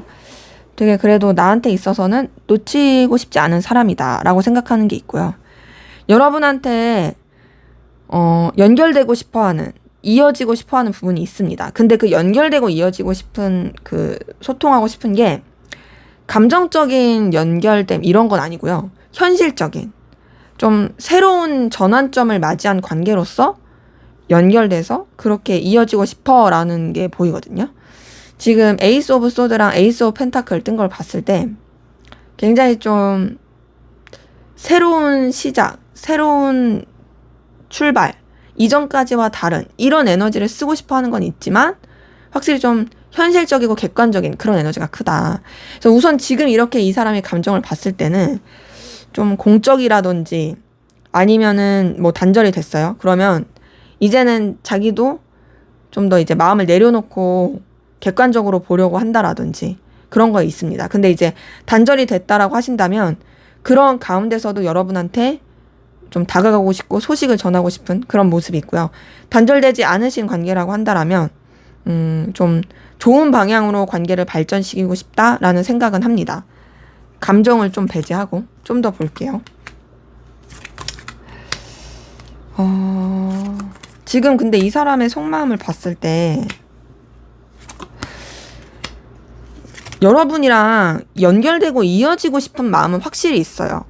되게 그래도 나한테 있어서는 놓치고 싶지 않은 사람이다 라고 생각하는 게 있고요. 여러분한테 연결되고 싶어하는, 이어지고 싶어하는 부분이 있습니다. 근데 그 연결되고 이어지고 싶은, 그 소통하고 싶은 게 감정적인 연결됨 이런 건 아니고요. 현실적인 좀 새로운 전환점을 맞이한 관계로서 연결돼서 그렇게 이어지고 싶어라는 게 보이거든요. 지금 에이스 오브 소드랑 에이스 오브 펜타클 뜬 걸 봤을 때 굉장히 좀 새로운 시작, 새로운 출발, 이전까지와 다른 이런 에너지를 쓰고 싶어 하는 건 있지만 확실히 좀 현실적이고 객관적인 그런 에너지가 크다. 그래서 우선 지금 이렇게 이 사람의 감정을 봤을 때는 좀 공적이라든지 아니면은 뭐 단절이 됐어요. 그러면 이제는 자기도 좀 더 이제 마음을 내려놓고 객관적으로 보려고 한다라든지 그런 거 있습니다. 근데 이제 단절이 됐다라고 하신다면 그런 가운데서도 여러분한테 좀 다가가고 싶고 소식을 전하고 싶은 그런 모습이 있고요. 단절되지 않으신 관계라고 한다라면 좀 좋은 방향으로 관계를 발전시키고 싶다라는 생각은 합니다. 감정을 좀 배제하고 좀 더 볼게요. 지금 근데 이 사람의 속마음을 봤을 때 여러분이랑 연결되고 이어지고 싶은 마음은 확실히 있어요.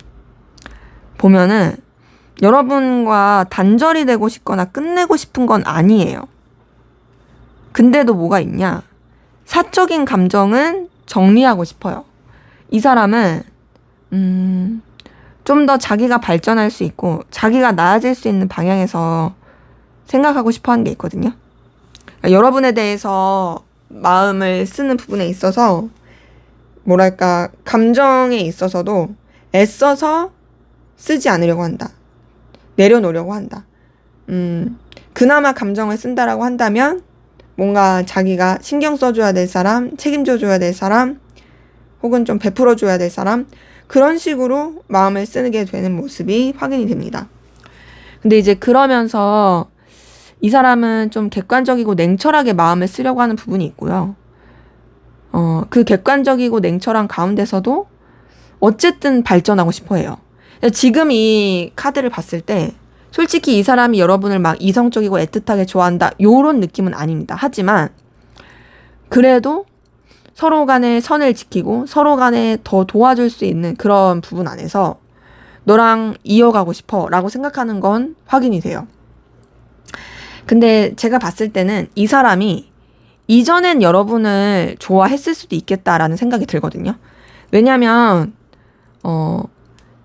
보면은 여러분과 단절이 되고 싶거나 끝내고 싶은 건 아니에요. 근데도 뭐가 있냐? 사적인 감정은 정리하고 싶어요. 이 사람은 좀 더 자기가 발전할 수 있고 자기가 나아질 수 있는 방향에서 생각하고 싶어 하는 게 있거든요. 그러니까 여러분에 대해서 마음을 쓰는 부분에 있어서 뭐랄까 감정에 있어서도 애써서 쓰지 않으려고 한다. 내려놓으려고 한다. 그나마 감정을 쓴다라고 한다면 뭔가 자기가 신경 써줘야 될 사람, 책임져줘야 될 사람, 혹은 좀 베풀어줘야 될 사람, 그런 식으로 마음을 쓰게 되는 모습이 확인이 됩니다. 근데 이제 그러면서 이 사람은 좀 객관적이고 냉철하게 마음을 쓰려고 하는 부분이 있고요. 그 객관적이고 냉철한 가운데서도 어쨌든 발전하고 싶어 해요. 지금 이 카드를 봤을 때 솔직히 이 사람이 여러분을 막 이성적이고 애틋하게 좋아한다 요런 느낌은 아닙니다. 하지만 그래도 서로 간에 선을 지키고 서로 간에 더 도와줄 수 있는 그런 부분 안에서 너랑 이어가고 싶어 라고 생각하는 건 확인이 돼요. 근데 제가 봤을 때는 이 사람이 이전엔 여러분을 좋아했을 수도 있겠다라는 생각이 들거든요. 왜냐면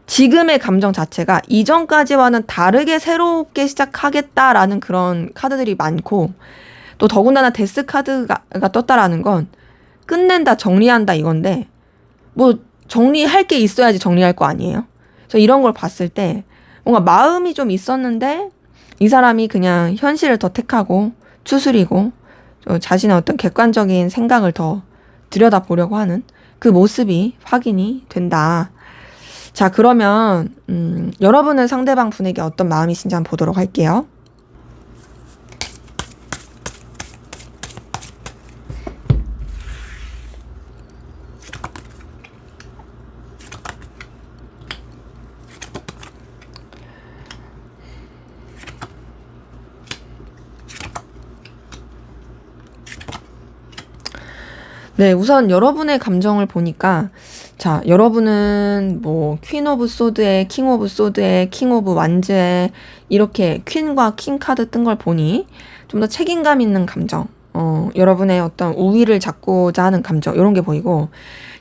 지금의 감정 자체가 이전까지와는 다르게 새롭게 시작하겠다라는 그런 카드들이 많고, 또 더군다나 데스 카드가 떴다라는 건 끝낸다, 정리한다 이건데, 뭐 정리할 게 있어야지 정리할 거 아니에요? 그래서 이런 걸 봤을 때 뭔가 마음이 좀 있었는데 이 사람이 그냥 현실을 더 택하고 추스리고 자신의 어떤 객관적인 생각을 더 들여다보려고 하는 그 모습이 확인이 된다. 자, 그러면 여러분은 상대방 분에게 어떤 마음이신지 한번 보도록 할게요. 네, 우선 여러분의 감정을 보니까, 자, 여러분은 뭐 퀸 오브 소드에 킹 오브 소드에 킹 오브 완즈에 이렇게 퀸과 킹 카드 뜬 걸 보니 좀 더 책임감 있는 감정, 여러분의 어떤 우위를 잡고자 하는 감정, 이런 게 보이고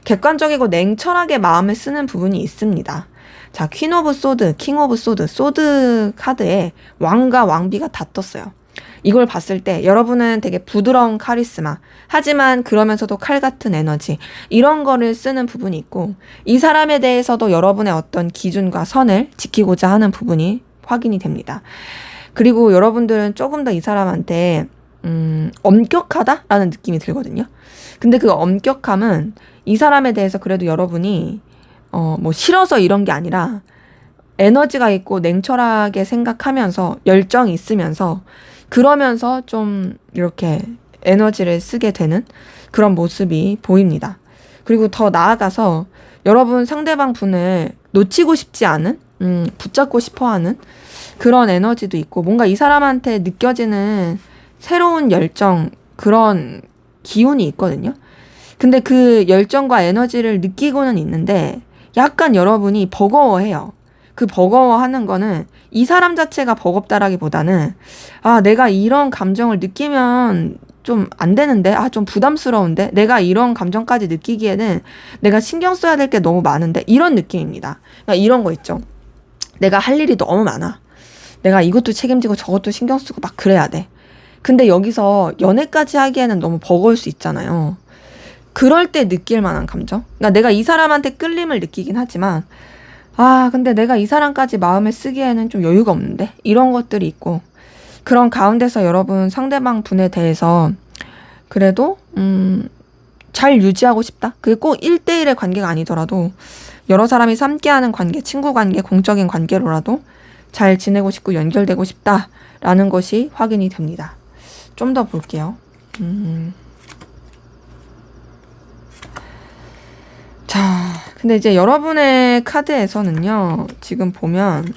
객관적이고 냉철하게 마음을 쓰는 부분이 있습니다. 자, 퀸 오브 소드, 킹 오브 소드, 소드 카드에 왕과 왕비가 다 떴어요. 이걸 봤을 때 여러분은 되게 부드러운 카리스마, 하지만 그러면서도 칼 같은 에너지, 이런 거를 쓰는 부분이 있고, 이 사람에 대해서도 여러분의 어떤 기준과 선을 지키고자 하는 부분이 확인이 됩니다. 그리고 여러분들은 조금 더 이 사람한테 엄격하다라는 느낌이 들거든요. 근데 그 엄격함은 이 사람에 대해서 그래도 여러분이 뭐 싫어서 이런 게 아니라 에너지가 있고 냉철하게 생각하면서 열정이 있으면서 그러면서 좀 이렇게 에너지를 쓰게 되는 그런 모습이 보입니다. 그리고 더 나아가서 여러분 상대방 분을 놓치고 싶지 않은, 붙잡고 싶어 하는 그런 에너지도 있고, 뭔가 이 사람한테 느껴지는 새로운 열정, 그런 기운이 있거든요. 근데 그 열정과 에너지를 느끼고는 있는데 약간 여러분이 버거워해요. 그 버거워하는 거는 이 사람 자체가 버겁다라기보다는 내가 이런 감정을 느끼면 좀 안 되는데, 좀 부담스러운데, 내가 이런 감정까지 느끼기에는 내가 신경 써야 될 게 너무 많은데, 이런 느낌입니다. 그러니까 이런 거 있죠. 내가 할 일이 너무 많아. 내가 이것도 책임지고 저것도 신경 쓰고 막 그래야 돼. 근데 여기서 연애까지 하기에는 너무 버거울 수 있잖아요. 그럴 때 느낄 만한 감정? 그러니까 내가 이 사람한테 끌림을 느끼긴 하지만 근데 내가 이 사람까지 마음을 쓰기에는 좀 여유가 없는데? 이런 것들이 있고, 그런 가운데서 여러분 상대방 분에 대해서 그래도 잘 유지하고 싶다? 그게 꼭 1대1의 관계가 아니더라도 여러 사람이 함께하는 관계, 친구 관계, 공적인 관계로라도 잘 지내고 싶고 연결되고 싶다라는 것이 확인이 됩니다. 좀 더 볼게요. 자, 근데 이제 여러분의 카드에서는요, 지금 보면,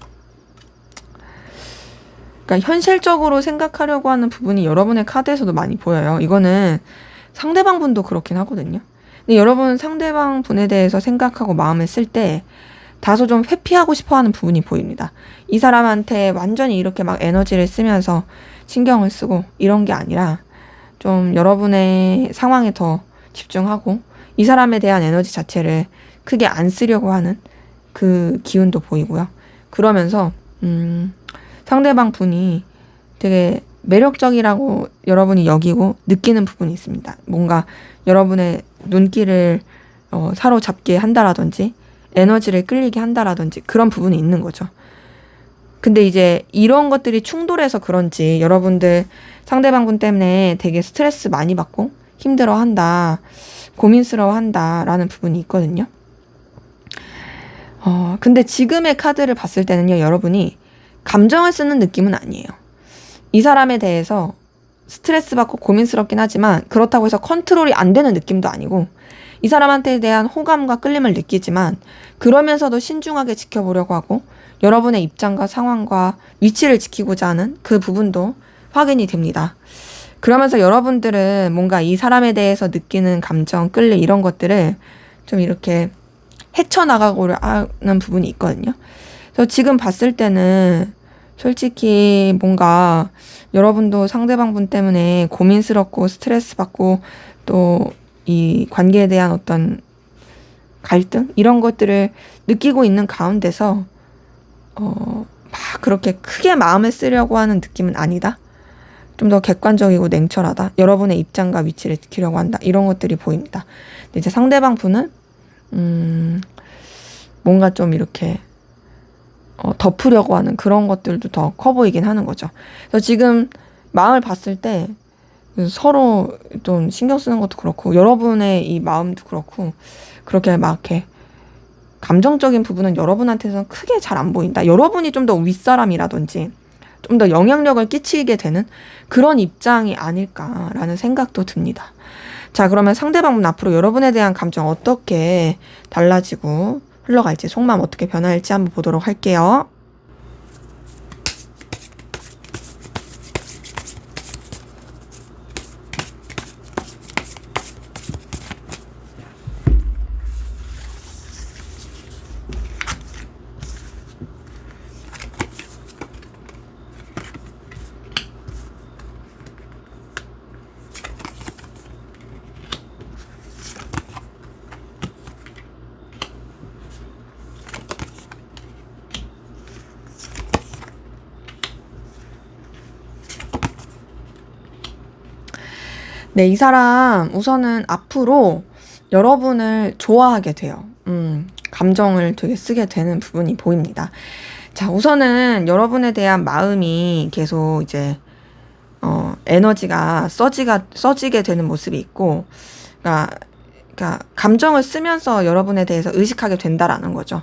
그러니까 현실적으로 생각하려고 하는 부분이 여러분의 카드에서도 많이 보여요. 이거는 상대방 분도 그렇긴 하거든요. 근데 여러분 상대방 분에 대해서 생각하고 마음을 쓸 때 다소 좀 회피하고 싶어 하는 부분이 보입니다. 이 사람한테 완전히 이렇게 막 에너지를 쓰면서 신경을 쓰고 이런 게 아니라 좀 여러분의 상황에 더 집중하고 이 사람에 대한 에너지 자체를 크게 안 쓰려고 하는 그 기운도 보이고요. 그러면서 상대방 분이 되게 매력적이라고 여러분이 여기고 느끼는 부분이 있습니다. 뭔가 여러분의 눈길을 사로잡게 한다라든지 에너지를 끌리게 한다라든지 그런 부분이 있는 거죠. 근데 이제 이런 것들이 충돌해서 그런지 여러분들 상대방 분 때문에 되게 스트레스 많이 받고 힘들어한다, 고민스러워한다 라는 부분이 있거든요. 근데 지금의 카드를 봤을 때는요, 여러분이 감정을 쓰는 느낌은 아니에요. 이 사람에 대해서 스트레스 받고 고민스럽긴 하지만 그렇다고 해서 컨트롤이 안 되는 느낌도 아니고 이 사람한테 대한 호감과 끌림을 느끼지만 그러면서도 신중하게 지켜보려고 하고 여러분의 입장과 상황과 위치를 지키고자 하는 그 부분도 확인이 됩니다. 그러면서 여러분들은 뭔가 이 사람에 대해서 느끼는 감정, 끌림 이런 것들을 좀 이렇게 헤쳐나가고 하는 부분이 있거든요. 그래서 지금 봤을 때는 솔직히 뭔가 여러분도 상대방 분 때문에 고민스럽고 스트레스 받고 또 이 관계에 대한 어떤 갈등? 이런 것들을 느끼고 있는 가운데서 막 그렇게 크게 마음을 쓰려고 하는 느낌은 아니다. 좀 더 객관적이고 냉철하다. 여러분의 입장과 위치를 지키려고 한다. 이런 것들이 보입니다. 근데 이제 상대방 분은 뭔가 좀 이렇게 덮으려고 하는 그런 것들도 더 커 보이긴 하는 거죠. 그래서 지금 마음을 봤을 때 서로 좀 신경 쓰는 것도 그렇고 여러분의 이 마음도 그렇고 그렇게 막 이렇게 감정적인 부분은 여러분한테서는 크게 잘 안 보인다. 여러분이 좀 더 윗사람이라든지 좀 더 영향력을 끼치게 되는 그런 입장이 아닐까라는 생각도 듭니다. 자, 그러면 상대방분 앞으로 여러분에 대한 감정 어떻게 달라지고 흘러갈지, 속마음 어떻게 변화할지 한번 보도록 할게요. 네, 이 사람 우선은 앞으로 여러분을 좋아하게 돼요. 감정을 되게 쓰게 되는 부분이 보입니다. 자, 우선은 여러분에 대한 마음이 계속 이제 에너지가 써지게 되는 모습이 있고, 그러니까 감정을 쓰면서 여러분에 대해서 의식하게 된다라는 거죠.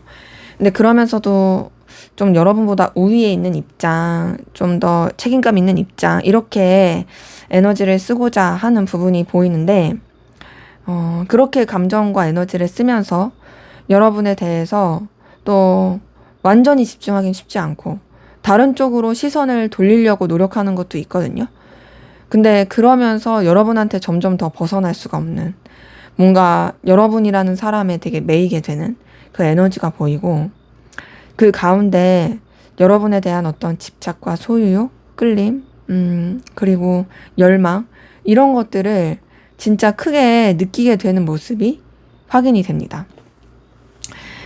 근데 그러면서도 좀 여러분보다 우위에 있는 입장, 좀 더 책임감 있는 입장, 이렇게 에너지를 쓰고자 하는 부분이 보이는데, 그렇게 감정과 에너지를 쓰면서 여러분에 대해서 또 완전히 집중하긴 쉽지 않고, 다른 쪽으로 시선을 돌리려고 노력하는 것도 있거든요. 근데 그러면서 여러분한테 점점 더 벗어날 수가 없는, 뭔가 여러분이라는 사람에 되게 매이게 되는 그 에너지가 보이고, 그 가운데 여러분에 대한 어떤 집착과 소유욕, 끌림, 그리고 열망, 이런 것들을 진짜 크게 느끼게 되는 모습이 확인이 됩니다.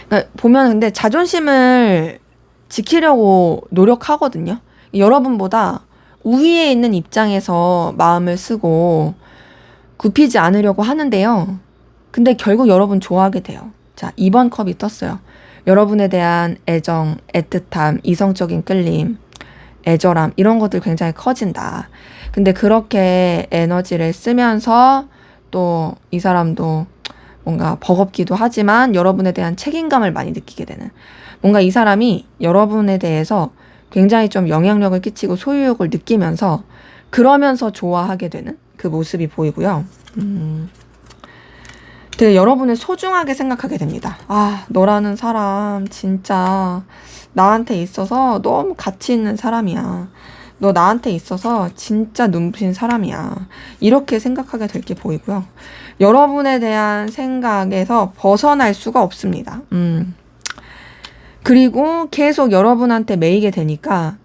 그러니까 보면 근데 자존심을 지키려고 노력하거든요. 여러분보다 우위에 있는 입장에서 마음을 쓰고 굽히지 않으려고 하는데요. 근데 결국 여러분 좋아하게 돼요. 자, 2번 컵이 떴어요. 여러분에 대한 애정, 애틋함, 이성적인 끌림, 애절함 이런 것들 굉장히 커진다. 근데 그렇게 에너지를 쓰면서 또 이 사람도 뭔가 버겁기도 하지만 여러분에 대한 책임감을 많이 느끼게 되는, 뭔가 이 사람이 여러분에 대해서 굉장히 좀 영향력을 끼치고 소유욕을 느끼면서 그러면서 좋아하게 되는 그 모습이 보이고요. 되게 여러분을 소중하게 생각하게 됩니다. 아, 너라는 사람 진짜 나한테 있어서 너무 가치 있는 사람이야. 너 나한테 있어서 진짜 눈부신 사람이야. 이렇게 생각하게 될 게 보이고요. 여러분에 대한 생각에서 벗어날 수가 없습니다. 그리고 계속 여러분한테 매이게 되니까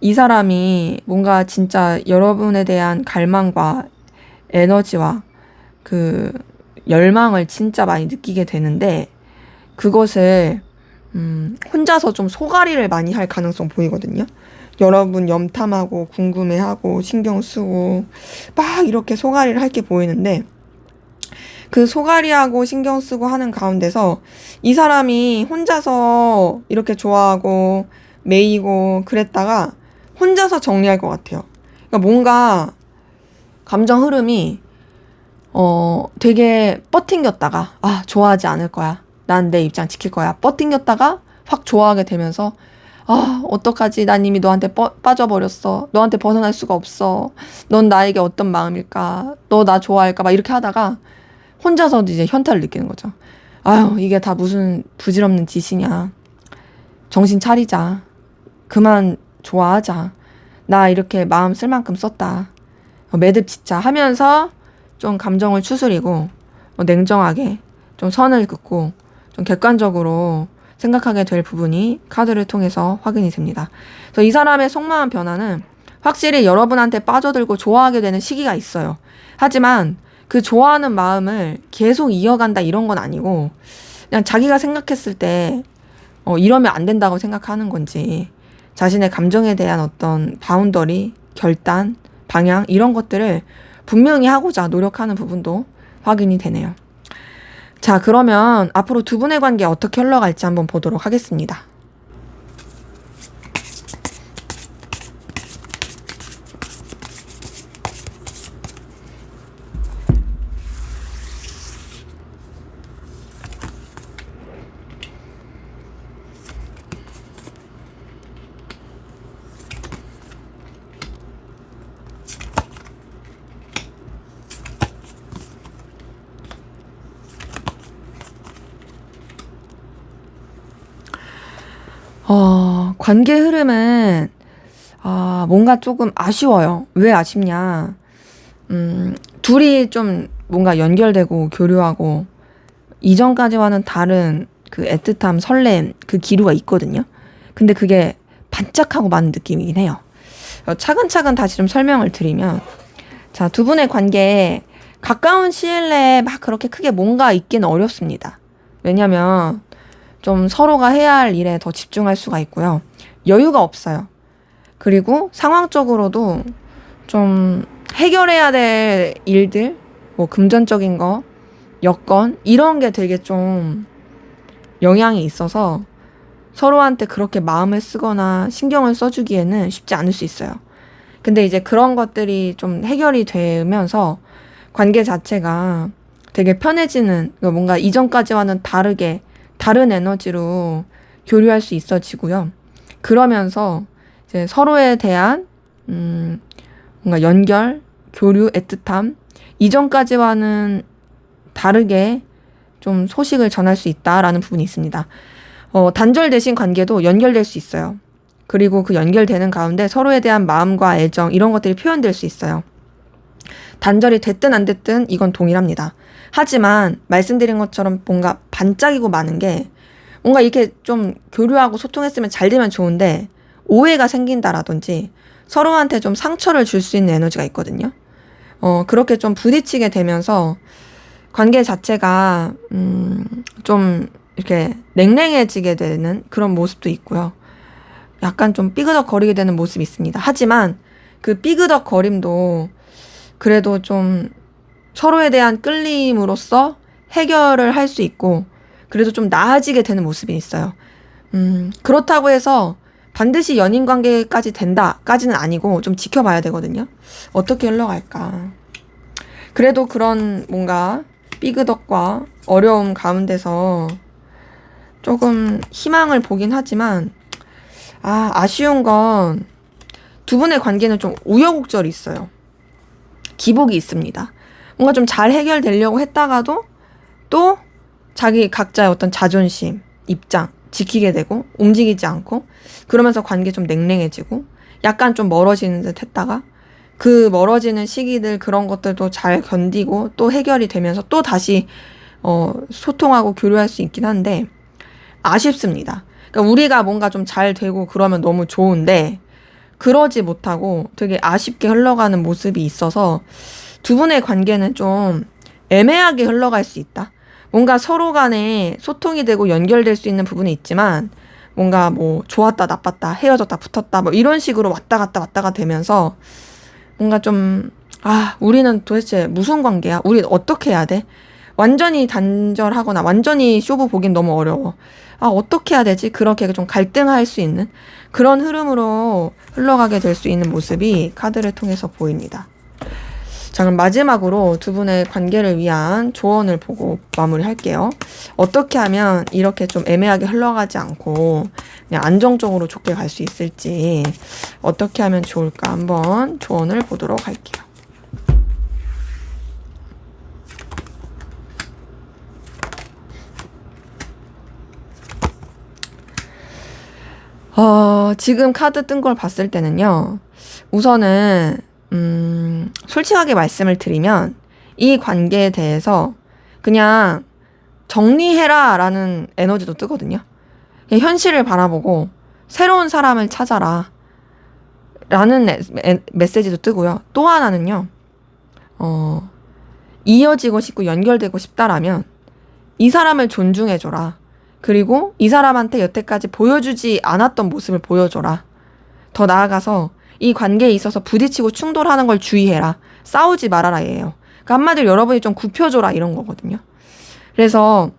이 사람이 뭔가 진짜 여러분에 대한 갈망과 에너지와 그 열망을 진짜 많이 느끼게 되는데, 그것을 혼자서 좀 소갈이를 많이 할 가능성 보이거든요. 여러분 염탐하고 궁금해하고 신경 쓰고 막 이렇게 소갈이를 할 게 보이는데 그 소갈이하고 신경 쓰고 하는 가운데서 이 사람이 혼자서 이렇게 좋아하고 매이고 그랬다가 혼자서 정리할 것 같아요. 그러니까 뭔가 감정 흐름이 되게 뻗팅겼다가 좋아하지 않을 거야. 난 내 입장 지킬 거야. 뻗팅겼다가 확 좋아하게 되면서 어떡하지? 난 이미 너한테 빠져버렸어. 너한테 벗어날 수가 없어. 넌 나에게 어떤 마음일까? 너 나 좋아할까? 막 이렇게 하다가 혼자서도 이제 현타를 느끼는 거죠. 이게 다 무슨 부질없는 짓이냐. 정신 차리자. 그만 좋아하자. 나 이렇게 마음 쓸 만큼 썼다. 매듭 짓자 하면서 좀 감정을 추스리고 냉정하게 좀 선을 긋고 좀 객관적으로 생각하게 될 부분이 카드를 통해서 확인이 됩니다. 그래서 이 사람의 속마음 변화는 확실히 여러분한테 빠져들고 좋아하게 되는 시기가 있어요. 하지만 그 좋아하는 마음을 계속 이어간다 이런 건 아니고 그냥 자기가 생각했을 때 이러면 안 된다고 생각하는 건지 자신의 감정에 대한 어떤 바운더리, 결단, 방향 이런 것들을 분명히 하고자 노력하는 부분도 확인이 되네요. 자, 그러면 앞으로 두 분의 관계 어떻게 흘러갈지 한번 보도록 하겠습니다. 관계 흐름은 뭔가 조금 아쉬워요. 왜 아쉽냐? 둘이 좀 뭔가 연결되고 교류하고 이전까지와는 다른 그 애틋함, 설렘, 그 기류가 있거든요. 근데 그게 반짝하고 많은 느낌이긴 해요. 차근차근 다시 좀 설명을 드리면, 자, 두 분의 관계에 가까운 시일 내에 막 그렇게 크게 뭔가 있기는 어렵습니다. 왜냐면 좀 서로가 해야 할 일에 더 집중할 수가 있고요. 여유가 없어요. 그리고 상황적으로도 좀 해결해야 될 일들, 뭐 금전적인 거, 여건 이런 게 되게 좀 영향이 있어서 서로한테 그렇게 마음을 쓰거나 신경을 써주기에는 쉽지 않을 수 있어요. 근데 이제 그런 것들이 좀 해결이 되면서 관계 자체가 되게 편해지는, 뭔가 이전까지와는 다르게 다른 에너지로 교류할 수 있어지고요. 그러면서 이제 서로에 대한 뭔가 연결, 교류, 애틋함 이전까지와는 다르게 좀 소식을 전할 수 있다라는 부분이 있습니다. 단절되신 관계도 연결될 수 있어요. 그리고 그 연결되는 가운데 서로에 대한 마음과 애정 이런 것들이 표현될 수 있어요. 단절이 됐든 안 됐든 이건 동일합니다. 하지만 말씀드린 것처럼 뭔가 반짝이고 많은 게 뭔가 이렇게 좀 교류하고 소통했으면 잘 되면 좋은데 오해가 생긴다라든지 서로한테 좀 상처를 줄 수 있는 에너지가 있거든요. 그렇게 좀 부딪히게 되면서 관계 자체가 좀 이렇게 냉랭해지게 되는 그런 모습도 있고요. 약간 좀 삐그덕거리게 되는 모습이 있습니다. 하지만 그 삐그덕거림도 그래도 좀 서로에 대한 끌림으로써 해결을 할 수 있고 그래도 좀 나아지게 되는 모습이 있어요. 그렇다고 해서 반드시 연인 관계까지 된다까지는 아니고 좀 지켜봐야 되거든요. 어떻게 흘러갈까. 그래도 그런 뭔가 삐그덕과 어려움 가운데서 조금 희망을 보긴 하지만 아쉬운 건 두 분의 관계는 좀 우여곡절이 있어요. 기복이 있습니다. 뭔가 좀 잘 해결되려고 했다가도 또 자기 각자의 어떤 자존심, 입장 지키게 되고 움직이지 않고 그러면서 관계 좀 냉랭해지고 약간 좀 멀어지는 듯 했다가 그 멀어지는 시기들 그런 것들도 잘 견디고 또 해결이 되면서 또 다시 소통하고 교류할 수 있긴 한데 아쉽습니다. 그러니까 우리가 뭔가 좀 잘 되고 그러면 너무 좋은데 그러지 못하고 되게 아쉽게 흘러가는 모습이 있어서 두 분의 관계는 좀 애매하게 흘러갈 수 있다. 뭔가 서로 간에 소통이 되고 연결될 수 있는 부분이 있지만 뭔가 뭐 좋았다 나빴다 헤어졌다 붙었다 뭐 이런 식으로 왔다 갔다 되면서 뭔가 좀 우리는 도대체 무슨 관계야? 우리 어떻게 해야 돼? 완전히 단절하거나 완전히 쇼부 보긴 너무 어려워. 어떻게 해야 되지? 그렇게 좀 갈등할 수 있는 그런 흐름으로 흘러가게 될 수 있는 모습이 카드를 통해서 보입니다. 자, 그럼 마지막으로 두 분의 관계를 위한 조언을 보고 마무리할게요. 어떻게 하면 이렇게 좀 애매하게 흘러가지 않고 그냥 안정적으로 좋게 갈 수 있을지 어떻게 하면 좋을까 한번 조언을 보도록 할게요. 지금 카드 뜬 걸 봤을 때는요. 우선은 솔직하게 말씀을 드리면 이 관계에 대해서 그냥 정리해라 라는 에너지도 뜨거든요. 그냥 현실을 바라보고 새로운 사람을 찾아라 라는 메시지도 뜨고요. 또 하나는요. 이어지고 싶고 연결되고 싶다라면 이 사람을 존중해줘라. 그리고 이 사람한테 여태까지 보여주지 않았던 모습을 보여줘라. 더 나아가서 이 관계에 있어서 부딪히고 충돌하는 걸 주의해라. 싸우지 말아라 예요. 그러니까 한마디로 여러분이 좀 굽혀줘라 이런 거거든요. 그래서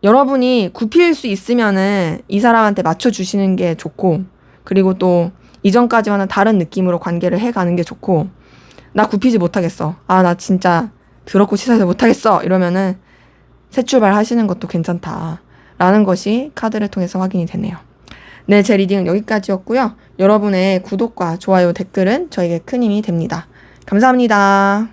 여러분이 굽힐 수 있으면은 이 사람한테 맞춰주시는 게 좋고, 그리고 또 이전까지와는 다른 느낌으로 관계를 해가는 게 좋고, 나 굽히지 못하겠어. 나 진짜 더럽고 치사해서 못하겠어. 이러면은 새 출발 하시는 것도 괜찮다. 라는 것이 카드를 통해서 확인이 되네요. 네, 제 리딩은 여기까지였고요. 여러분의 구독과 좋아요, 댓글은 저에게 큰 힘이 됩니다. 감사합니다.